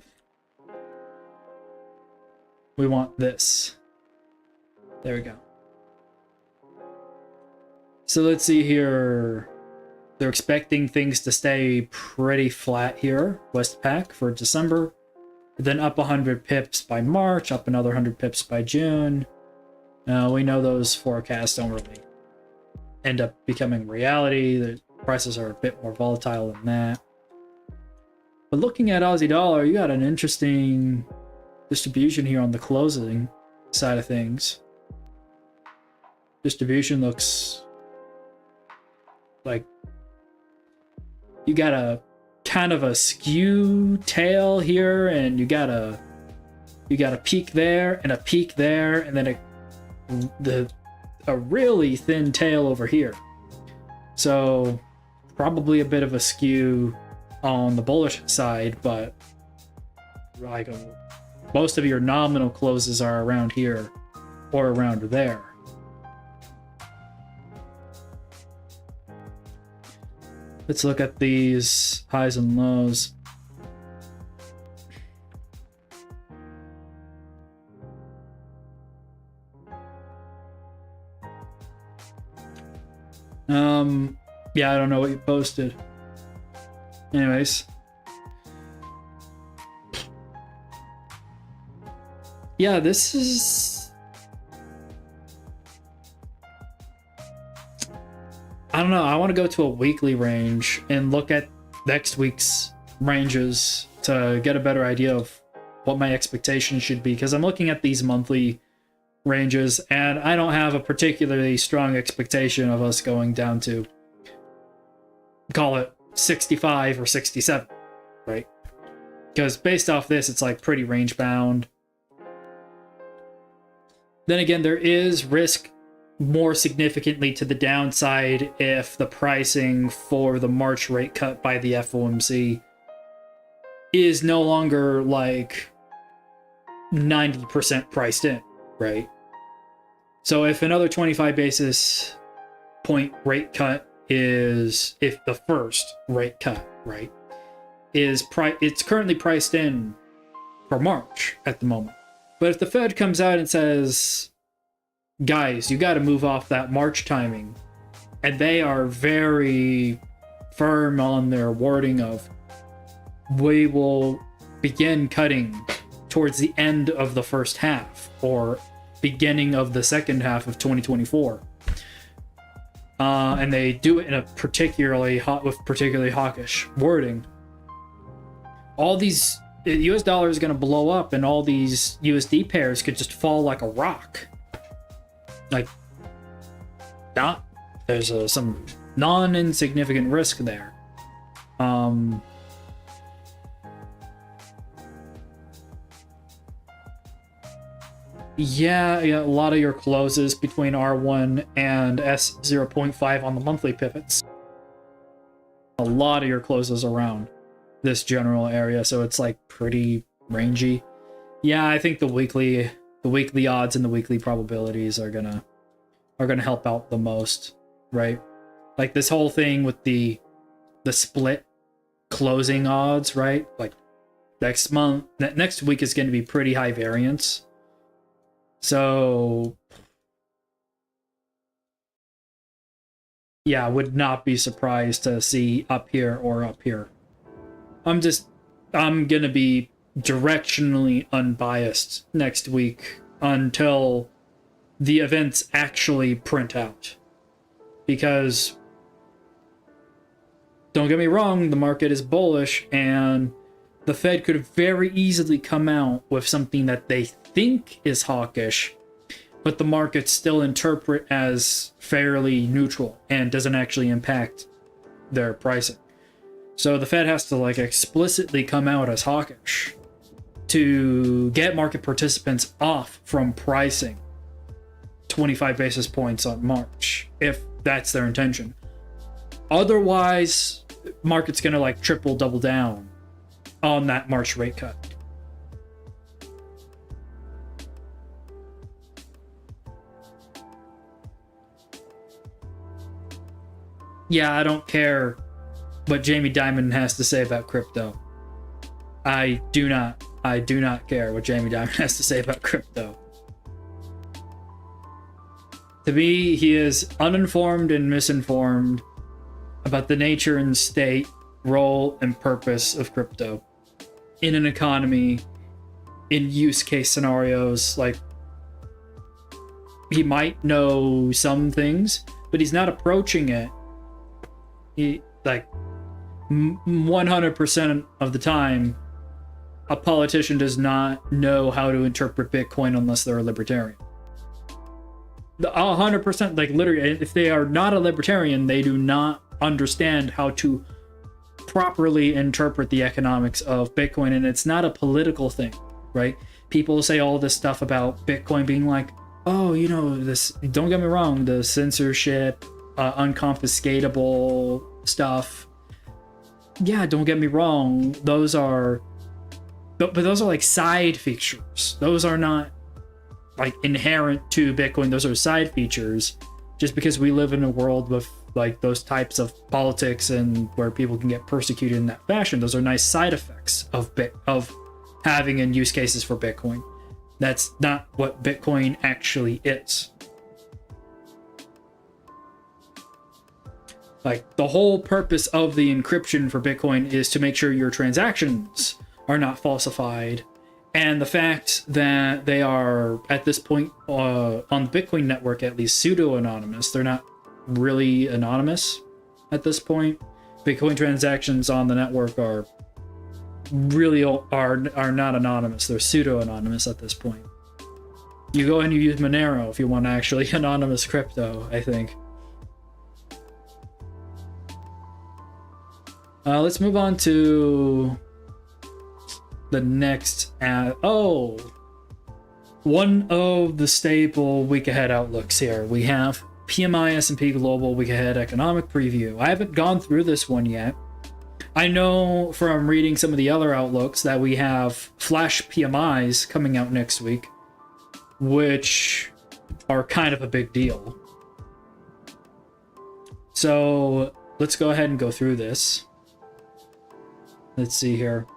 We want this. There we go. So let's see here. They're expecting things to stay pretty flat here. Westpac for December. Then up 100 pips by March, up another 100 pips by June. Now, we know those forecasts don't really end up becoming reality. The prices are a bit more volatile than that. But looking at Aussie dollar, you got an interesting distribution here on the closing side of things. Distribution looks like you got a kind of a skew tail here, and you got a peak there and a peak there, and then a really thin tail over here. So probably a bit of a skew on the bullish side, but like most of your nominal closes are around here or around there. Let's look at these highs and lows. Yeah, I don't know what you posted. Anyways. Yeah, this is... I don't know, I want to go to a weekly range and look at next week's ranges to get a better idea of what my expectations should be, because I'm looking at these monthly ranges and I don't have a particularly strong expectation of us going down to, call it 65 or 67, right? Because based off this, it's like pretty range bound. Then again, there is risk more significantly to the downside if the pricing for the March rate cut by the FOMC is no longer like 90% priced in, right? So if another 25 basis point rate cut is, if the first rate cut, right, is it's currently priced in for March at the moment. But if the Fed comes out and says, guys, you got to move off that March timing, and they are very firm on their wording of, we will begin cutting towards the end of the first half or beginning of the second half of 2024. And they do it in a particularly hawkish wording. All these, the US dollar is going to blow up, and all these USD pairs could just fall like a rock. Like, there's some non-insignificant risk there. Yeah, a lot of your closes between R1 and S0.5 on the monthly pivots. A lot of your closes around this general area, so it's like pretty rangy. Yeah, I think the weekly odds and the weekly probabilities are gonna help out the most, right? Like this whole thing with the split closing odds, right? Like next week is going to be pretty high variance. So yeah, I would not be surprised to see up here or up here. I'm gonna be directionally unbiased next week until the events actually print out. Because don't get me wrong, the market is bullish, and the Fed could very easily come out with something that they think is hawkish, but the markets still interpret as fairly neutral and doesn't actually impact their pricing. So the Fed has to like explicitly come out as hawkish to get market participants off from pricing 25 basis points on March, if that's their intention. Otherwise, market's gonna like triple double down on that March rate cut. Yeah, I don't care what Jamie Dimon has to say about crypto. I do not care what Jamie Dimon has to say about crypto. To me, he is uninformed and misinformed about the nature and state, role, and purpose of crypto in an economy, in use case scenarios. Like, he might know some things, but he's not approaching it. He, like, 100% of the time, a politician does not know how to interpret Bitcoin unless they're a libertarian. 100%, like literally, if they are not a libertarian, they do not understand how to properly interpret the economics of Bitcoin. And it's not a political thing, right? People say all this stuff about Bitcoin being like, oh, you know, this, don't get me wrong, the censorship, unconfiscatable stuff. Yeah, don't get me wrong, those are, but those are like side features. Those are not like inherent to Bitcoin. Those are side features. Just because we live in a world with like those types of politics and where people can get persecuted in that fashion, those are nice side effects of having in use cases for Bitcoin. That's not what Bitcoin actually is. Like, the whole purpose of the encryption for Bitcoin is to make sure your transactions are not falsified. And the fact that they are, at this point, on the Bitcoin network, at least pseudo-anonymous, they're not really anonymous at this point. Bitcoin transactions on the network are not anonymous. They're pseudo-anonymous at this point. You go and you use Monero if you want actually anonymous crypto, I think. Let's move on to the next one of the staple week ahead outlooks here. We have PMI S&P Global week ahead economic preview. I haven't gone through this one yet. I know from reading some of the other outlooks that we have flash PMIs coming out next week, which are kind of a big deal. So let's go ahead and go through this. Let's see here.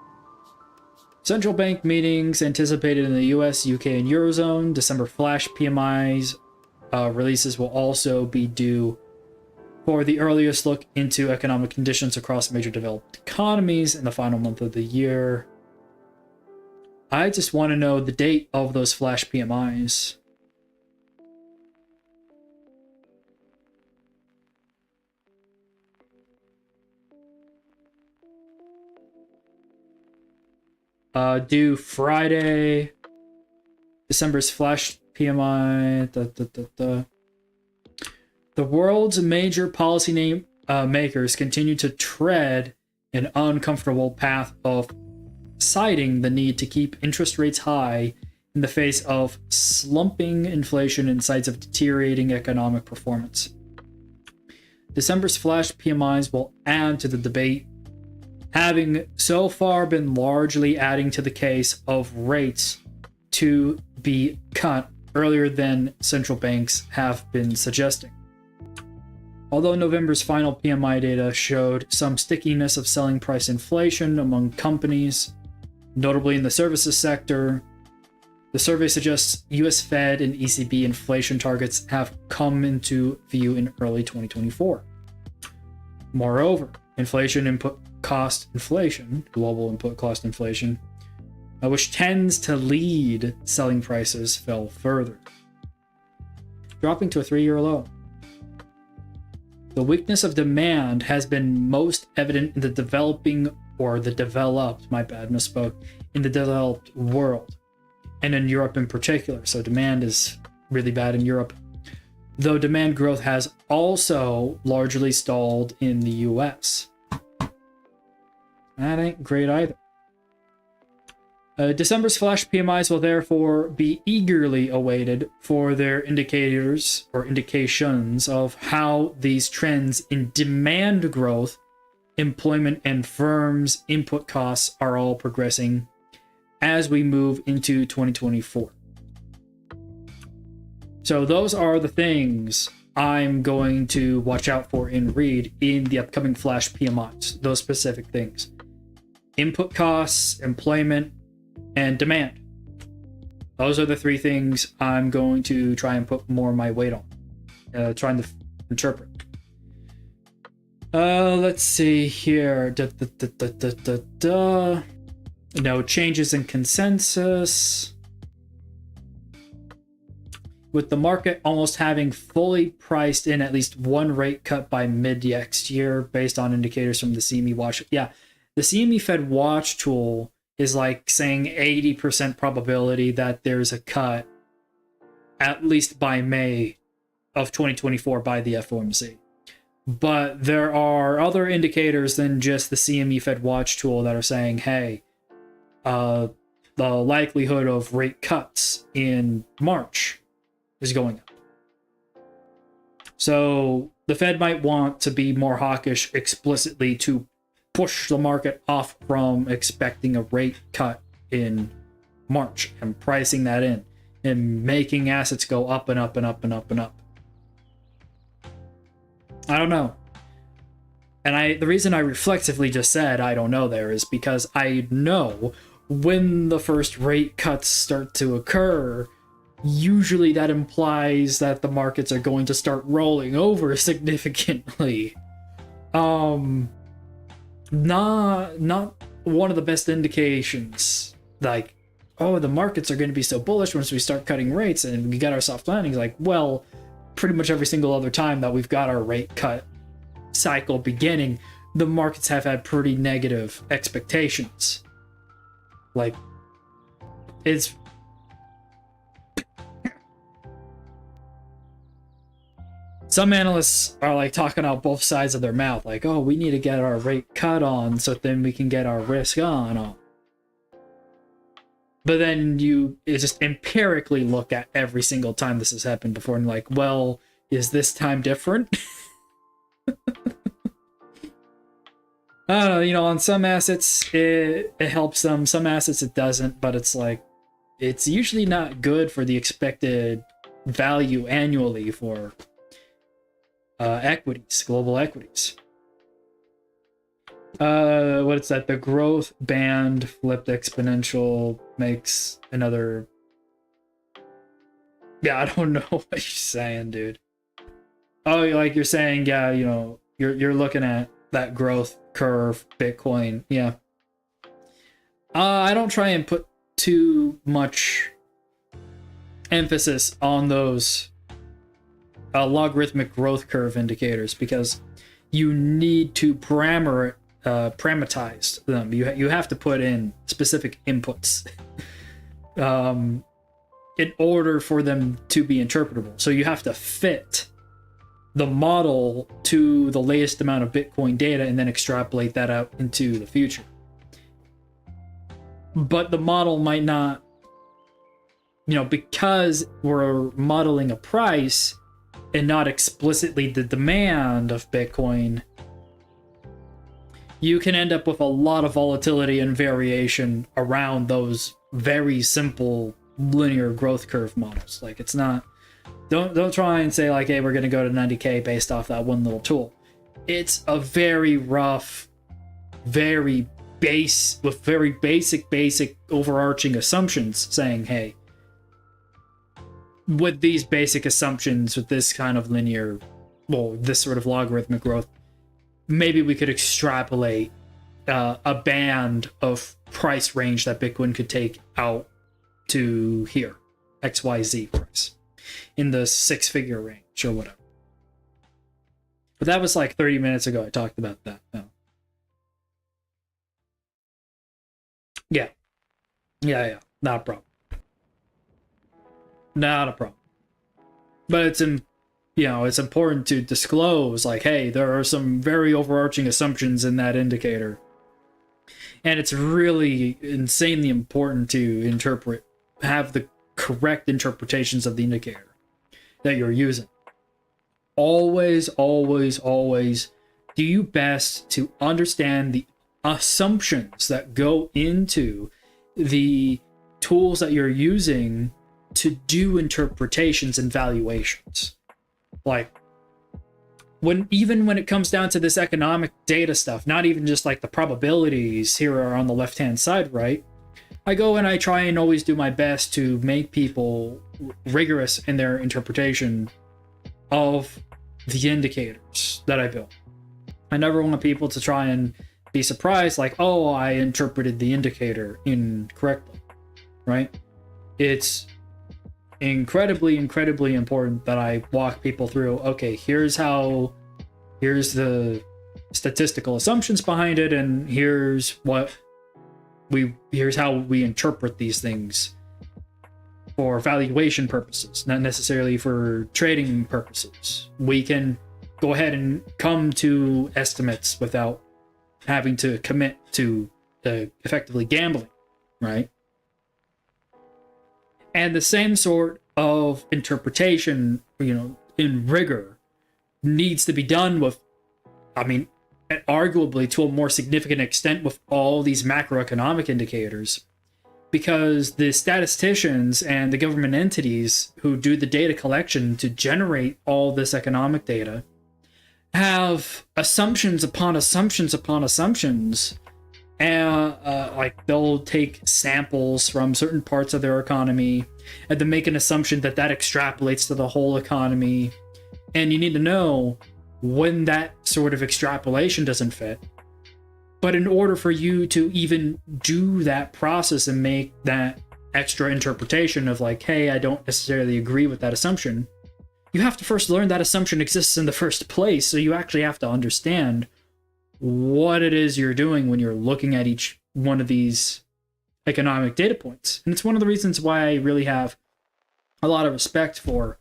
Central bank meetings anticipated in the US, UK, and Eurozone. December flash PMIs releases will also be due for the earliest look into economic conditions across major developed economies in the final month of the year. I just want to know the date of those flash PMIs. Due Friday, December's flash PMI. The world's major policy makers continue to tread an uncomfortable path of citing the need to keep interest rates high in the face of slumping inflation and signs of deteriorating economic performance. December's flash PMIs will add to the debate, having so far been largely adding to the case of rates to be cut earlier than central banks have been suggesting. Although November's final PMI data showed some stickiness of selling price inflation among companies, notably in the services sector, the survey suggests US Fed and ECB inflation targets have come into view in early 2024. Moreover, global input cost inflation, which tends to lead selling prices, fell further, dropping to a 3-year low. The weakness of demand has been most evident in the developed world, and in Europe in particular. So demand is really bad in Europe, though demand growth has also largely stalled in the US. That ain't great either. December's flash PMIs will therefore be eagerly awaited for their indicators or indications of how these trends in demand growth, employment, and firms' input costs are all progressing as we move into 2024. So those are the things I'm going to watch out for and read in the upcoming flash PMIs, those specific things. Input costs, employment, and demand. Those are the three things I'm going to try and put more of my weight on, trying to interpret. Let's see here. No changes in consensus. With the market almost having fully priced in at least one rate cut by mid next year based on indicators from the CME Watch. Yeah, the CME Fed Watch tool is like saying 80% probability that there's a cut at least by May of 2024 by the FOMC. But there are other indicators than just the CME Fed Watch tool that are saying, hey, the likelihood of rate cuts in March is going up. So the Fed might want to be more hawkish explicitly to push the market off from expecting a rate cut in March and pricing that in and making assets go up and up and up and up and up. I don't know. And the reason I reflexively just said I don't know there is because I know when the first rate cuts start to occur, usually that implies that the markets are going to start rolling over significantly. Not one of the best indications. Like, oh, the markets are going to be so bullish once we start cutting rates and we got our soft landings. Like, well, pretty much every single other time that we've got our rate cut cycle beginning, the markets have had pretty negative expectations. Like, it's some analysts are like talking out both sides of their mouth, like, oh, we need to get our rate cut on so then we can get our risk on. But then you just empirically look at every single time this has happened before and like, well, is this time different? I don't know, on some assets it helps them, some assets it doesn't, but it's like, it's usually not good for the expected value annually for equities, global equities. What is that? The growth band flipped exponential makes another. Yeah, I don't know what you're saying, dude. Oh, like you're saying, yeah, you're looking at that growth curve, Bitcoin. Yeah. I don't try and put too much emphasis on those logarithmic growth curve indicators, because you need to parameterize them. You have to put in specific inputs in order for them to be interpretable. So you have to fit the model to the latest amount of Bitcoin data and then extrapolate that out into the future. But the model might not, because we're modeling a price and not explicitly the demand of Bitcoin, you can end up with a lot of volatility and variation around those very simple linear growth curve models. Like, it's not, don't try and say like, hey, we're going to go to 90K based off that one little tool. It's a very rough, very basic overarching assumptions, saying, hey, with these basic assumptions, with this kind of linear, this sort of logarithmic growth, maybe we could extrapolate a band of price range that Bitcoin could take out to here, XYZ price, in the 6-figure range or whatever. But that was like 30 minutes ago I talked about that. No. Yeah, not a problem. Not a problem. But it's important to disclose, like, hey, there are some very overarching assumptions in that indicator. And it's really insanely important to have the correct interpretations of the indicator that you're using. Always do your best to understand the assumptions that go into the tools that you're using to do interpretations and valuations. Like, even when it comes down to this economic data stuff, not even just like the probabilities here are on the left hand side, right? I go and I try and always do my best to make people rigorous in their interpretation of the indicators that I build. I never want people to try and be surprised, like, oh, I interpreted the indicator incorrectly, right? It's incredibly important that I walk people through, okay, here's the statistical assumptions behind it, and here's how we interpret these things for valuation purposes, not necessarily for trading purposes. We can go ahead and come to estimates without having to commit to effectively gambling, right? And the same sort of interpretation, in rigor, needs to be done with, arguably to a more significant extent with all these macroeconomic indicators, because the statisticians and the government entities who do the data collection to generate all this economic data have assumptions upon assumptions upon assumptions. And like, they'll take samples from certain parts of their economy and then make an assumption that extrapolates to the whole economy. And you need to know when that sort of extrapolation doesn't fit. But in order for you to even do that process and make that extra interpretation of like, hey, I don't necessarily agree with that assumption, you have to first learn that assumption exists in the first place. So you actually have to understand what it is you're doing when you're looking at each one of these economic data points. And it's one of the reasons why I really have a lot of respect for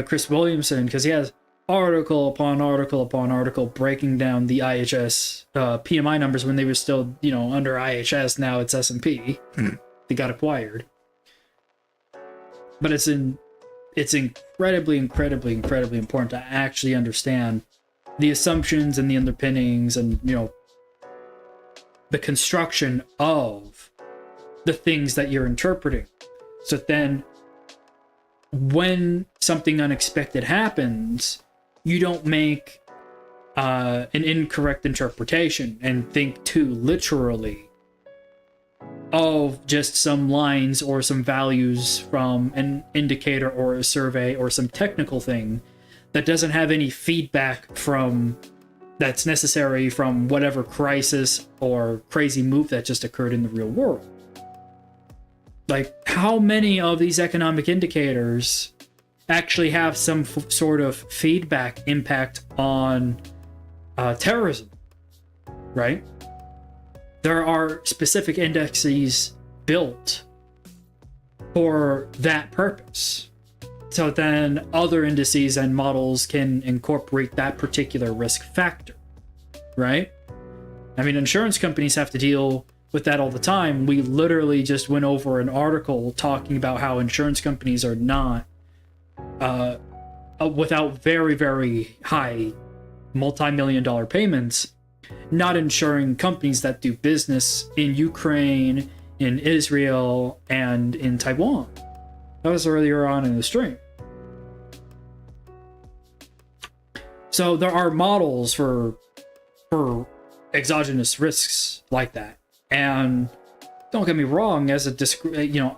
Chris Williamson, because he has article upon article upon article breaking down the IHS PMI numbers when they were still, under IHS. Now it's S&P. They got acquired. But it's incredibly important to actually understand the assumptions and the underpinnings and, the construction of the things that you're interpreting. So then when something unexpected happens, you don't make an incorrect interpretation and think too literally of just some lines or some values from an indicator or a survey or some technical thing that doesn't have any feedback that's necessary from whatever crisis or crazy move that just occurred in the real world. Like, how many of these economic indicators actually have some sort of feedback impact on terrorism, right? There are specific indexes built for that purpose. So then other indices and models can incorporate that particular risk factor, right? I mean, insurance companies have to deal with that all the time. We literally just went over an article talking about how insurance companies are not, without very, very high multi-million-dollar payments, not insuring companies that do business in Ukraine, in Israel, and in Taiwan. That was earlier on in the stream. So there are models for exogenous risks like that. And don't get me wrong, as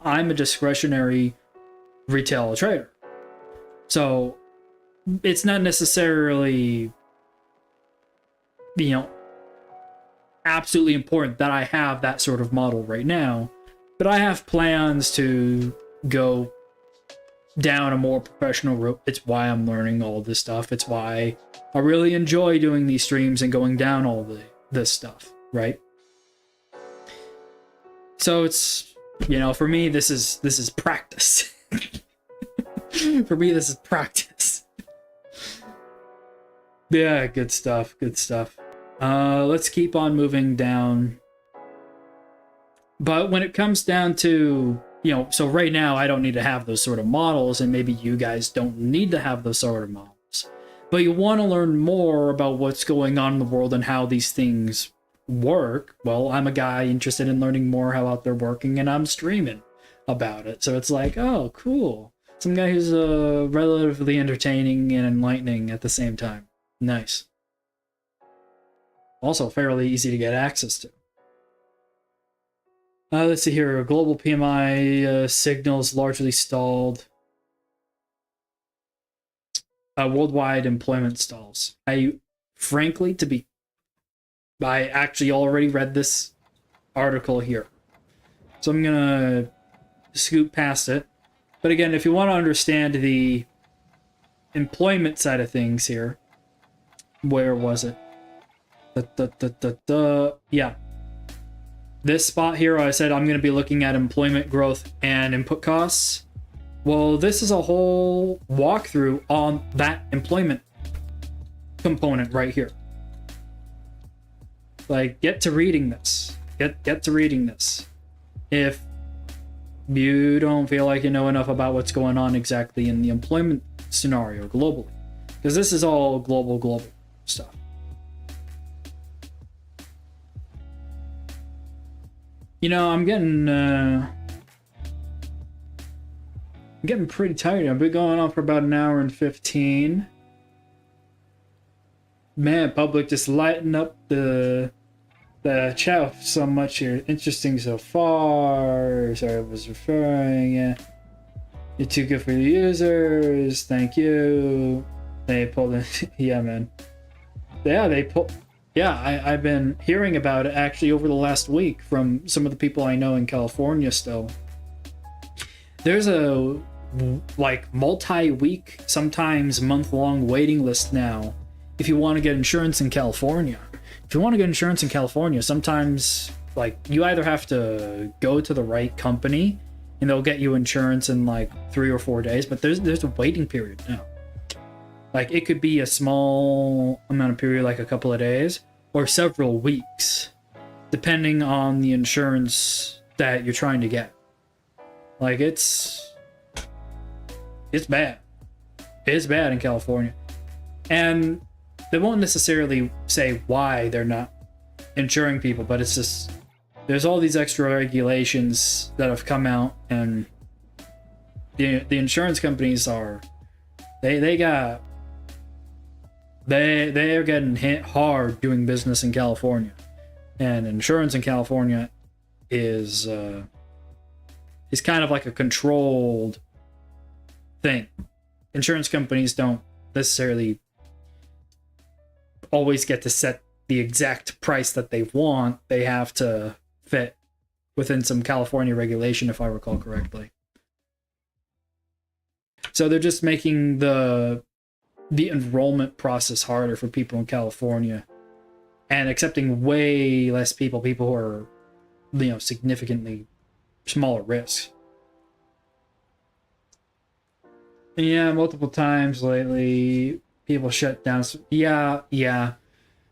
I'm a discretionary retail trader. So it's not necessarily, absolutely important that I have that sort of model right now, but I have plans to go down a more professional route. It's why I'm learning all this stuff. It's why I really enjoy doing these streams and going down all this stuff, right? So it's, for me, this is practice. For me, this is practice. Yeah, good stuff. Let's keep on moving down. But when it comes down to, so right now I don't need to have those sort of models, and maybe you guys don't need to have those sort of models. But you want to learn more about what's going on in the world and how these things work. Well, I'm a guy interested in learning more how they're working, and I'm streaming about it. So it's like, oh, cool. Some guy who's relatively entertaining and enlightening at the same time. Nice. Also fairly easy to get access to. Let's see here. Global PMI signals largely stalled. Worldwide employment stalls. I actually already read this article here, so I'm gonna scoot past it. But again, if you want to understand the employment side of things here, where was it? Yeah. This spot here, I said I'm going to be looking at employment growth and input costs. Well, this is a whole walkthrough on that employment component right here. Like, get to reading this. Get to reading this. If you don't feel like you know enough about what's going on exactly in the employment scenario globally. Because this is all global stuff. I'm getting pretty tired. I've been going on for about an hour and 15. Man, public just lighting up the chat so much here. Interesting so far. Sorry, I was referring. Yeah. You're too good for the users. Thank you. They pulled in. Yeah, man. Yeah, they pulled. Yeah, I've been hearing about it actually over the last week from some of the people I know in California still. There's a multi-week, sometimes month-long waiting list now if you want to get insurance in California. If you want to get insurance in California, sometimes you either have to go to the right company and they'll get you insurance in 3 or 4 days, but there's a waiting period now. It could be a small amount of period, a couple of days, or several weeks, depending on the insurance that you're trying to get. It's bad. It's bad in California. And they won't necessarily say why they're not insuring people, but it's just, there's all these extra regulations that have come out, and the insurance companies are, they are getting hit hard doing business in California, and insurance in California is kind of like a controlled thing. Insurance companies don't necessarily always get to set the exact price that they want. They have to fit within some California regulation, if I recall correctly. So they're just making the enrollment process harder for people in California, and accepting way less people who are, significantly smaller risks. Yeah, multiple times lately, people shut down. Yeah.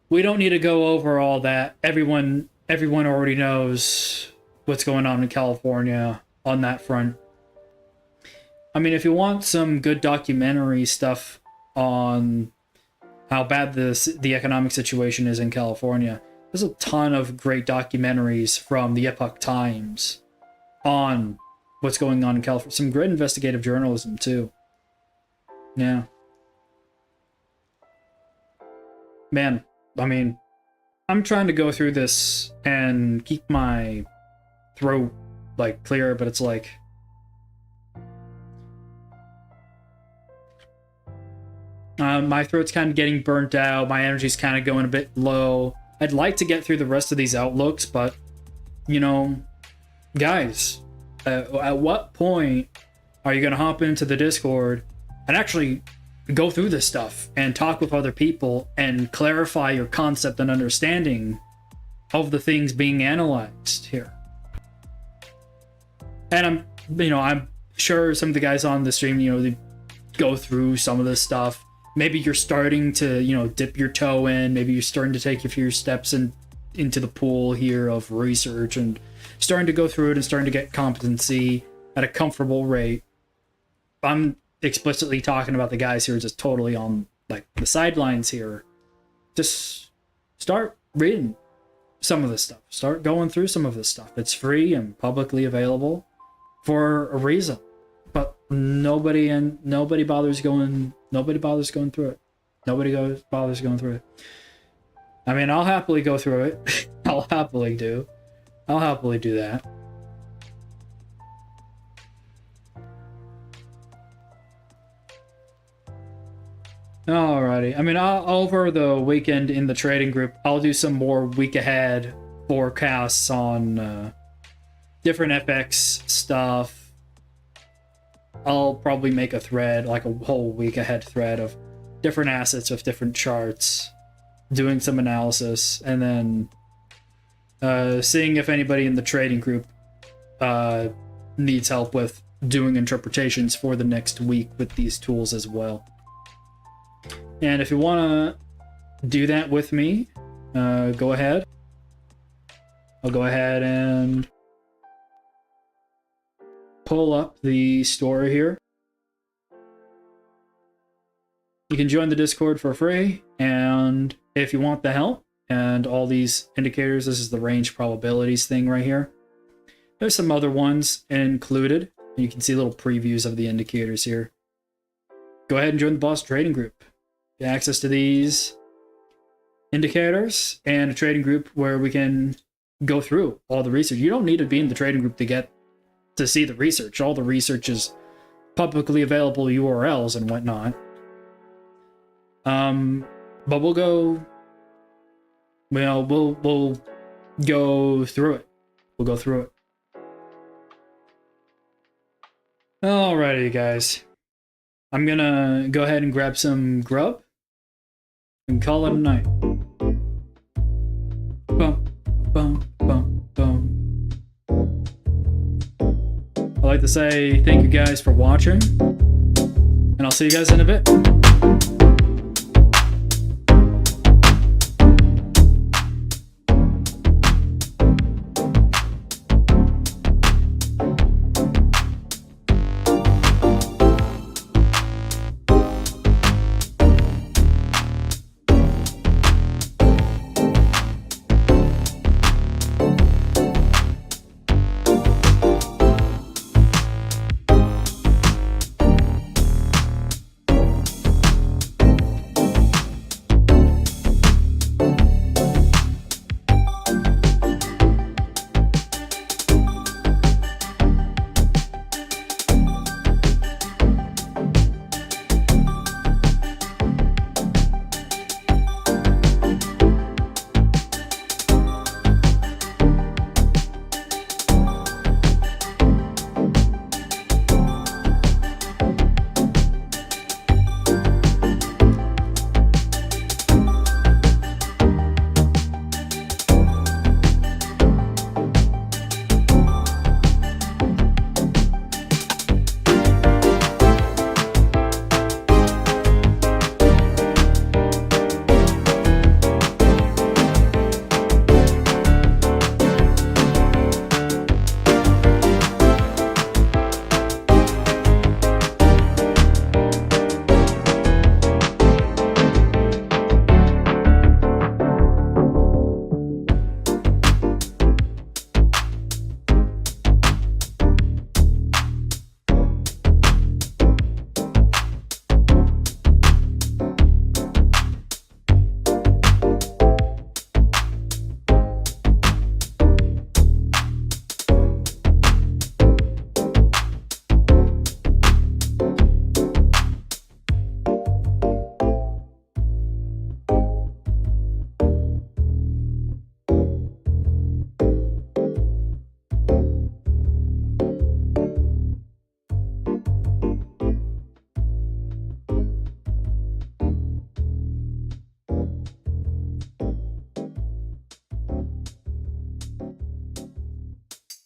We don't need to go over all that. Everyone already knows what's going on in California on that front. I mean, if you want some good documentary stuff on how bad the economic situation is in California, there's a ton of great documentaries from the Epoch Times on what's going on in California. Some great investigative journalism too. Yeah. Man, I mean, I'm trying to go through this and keep my throat clear, but it's like my throat's kind of getting burnt out. My energy's kind of going a bit low. I'd like to get through the rest of these outlooks, but guys, at what point are you going to hop into the Discord and actually go through this stuff and talk with other people and clarify your concept and understanding of the things being analyzed here? And I'm sure some of the guys on the stream, they go through some of this stuff. Maybe you're starting to, dip your toe in. Maybe you're starting to take a few steps into the pool here of research and starting to go through it and starting to get competency at a comfortable rate. I'm explicitly talking about the guys who are just totally on the sidelines here. Just start reading some of this stuff. Start going through some of this stuff. It's free and publicly available for a reason. But nobody bothers going through it. Bothers going through it. I mean, I'll happily go through it. I'll happily do that. Alrighty. I mean, over the weekend in the trading group, I'll do some more week ahead forecasts on different FX stuff. I'll probably make a thread, a whole week ahead thread of different assets with different charts, doing some analysis, and then seeing if anybody in the trading group needs help with doing interpretations for the next week with these tools as well. And if you want to do that with me, go ahead. I'll go ahead and pull up the story here. You can join the Discord for free, and if you want the help and all these indicators, this is the range probabilities thing right here. There's some other ones included. You can see little previews of the indicators here. Go ahead and join the Boss Trading Group. Get access to these indicators and a trading group where we can go through all the research. You don't need to be in the trading group to see the research. All the research is publicly available URLs and whatnot. But we'll go through it. We'll go through it. Alrighty, guys. I'm gonna go ahead and grab some grub and call it a night. Bum, bum, bum, bum. I'd like to say thank you guys for watching, and I'll see you guys in a bit.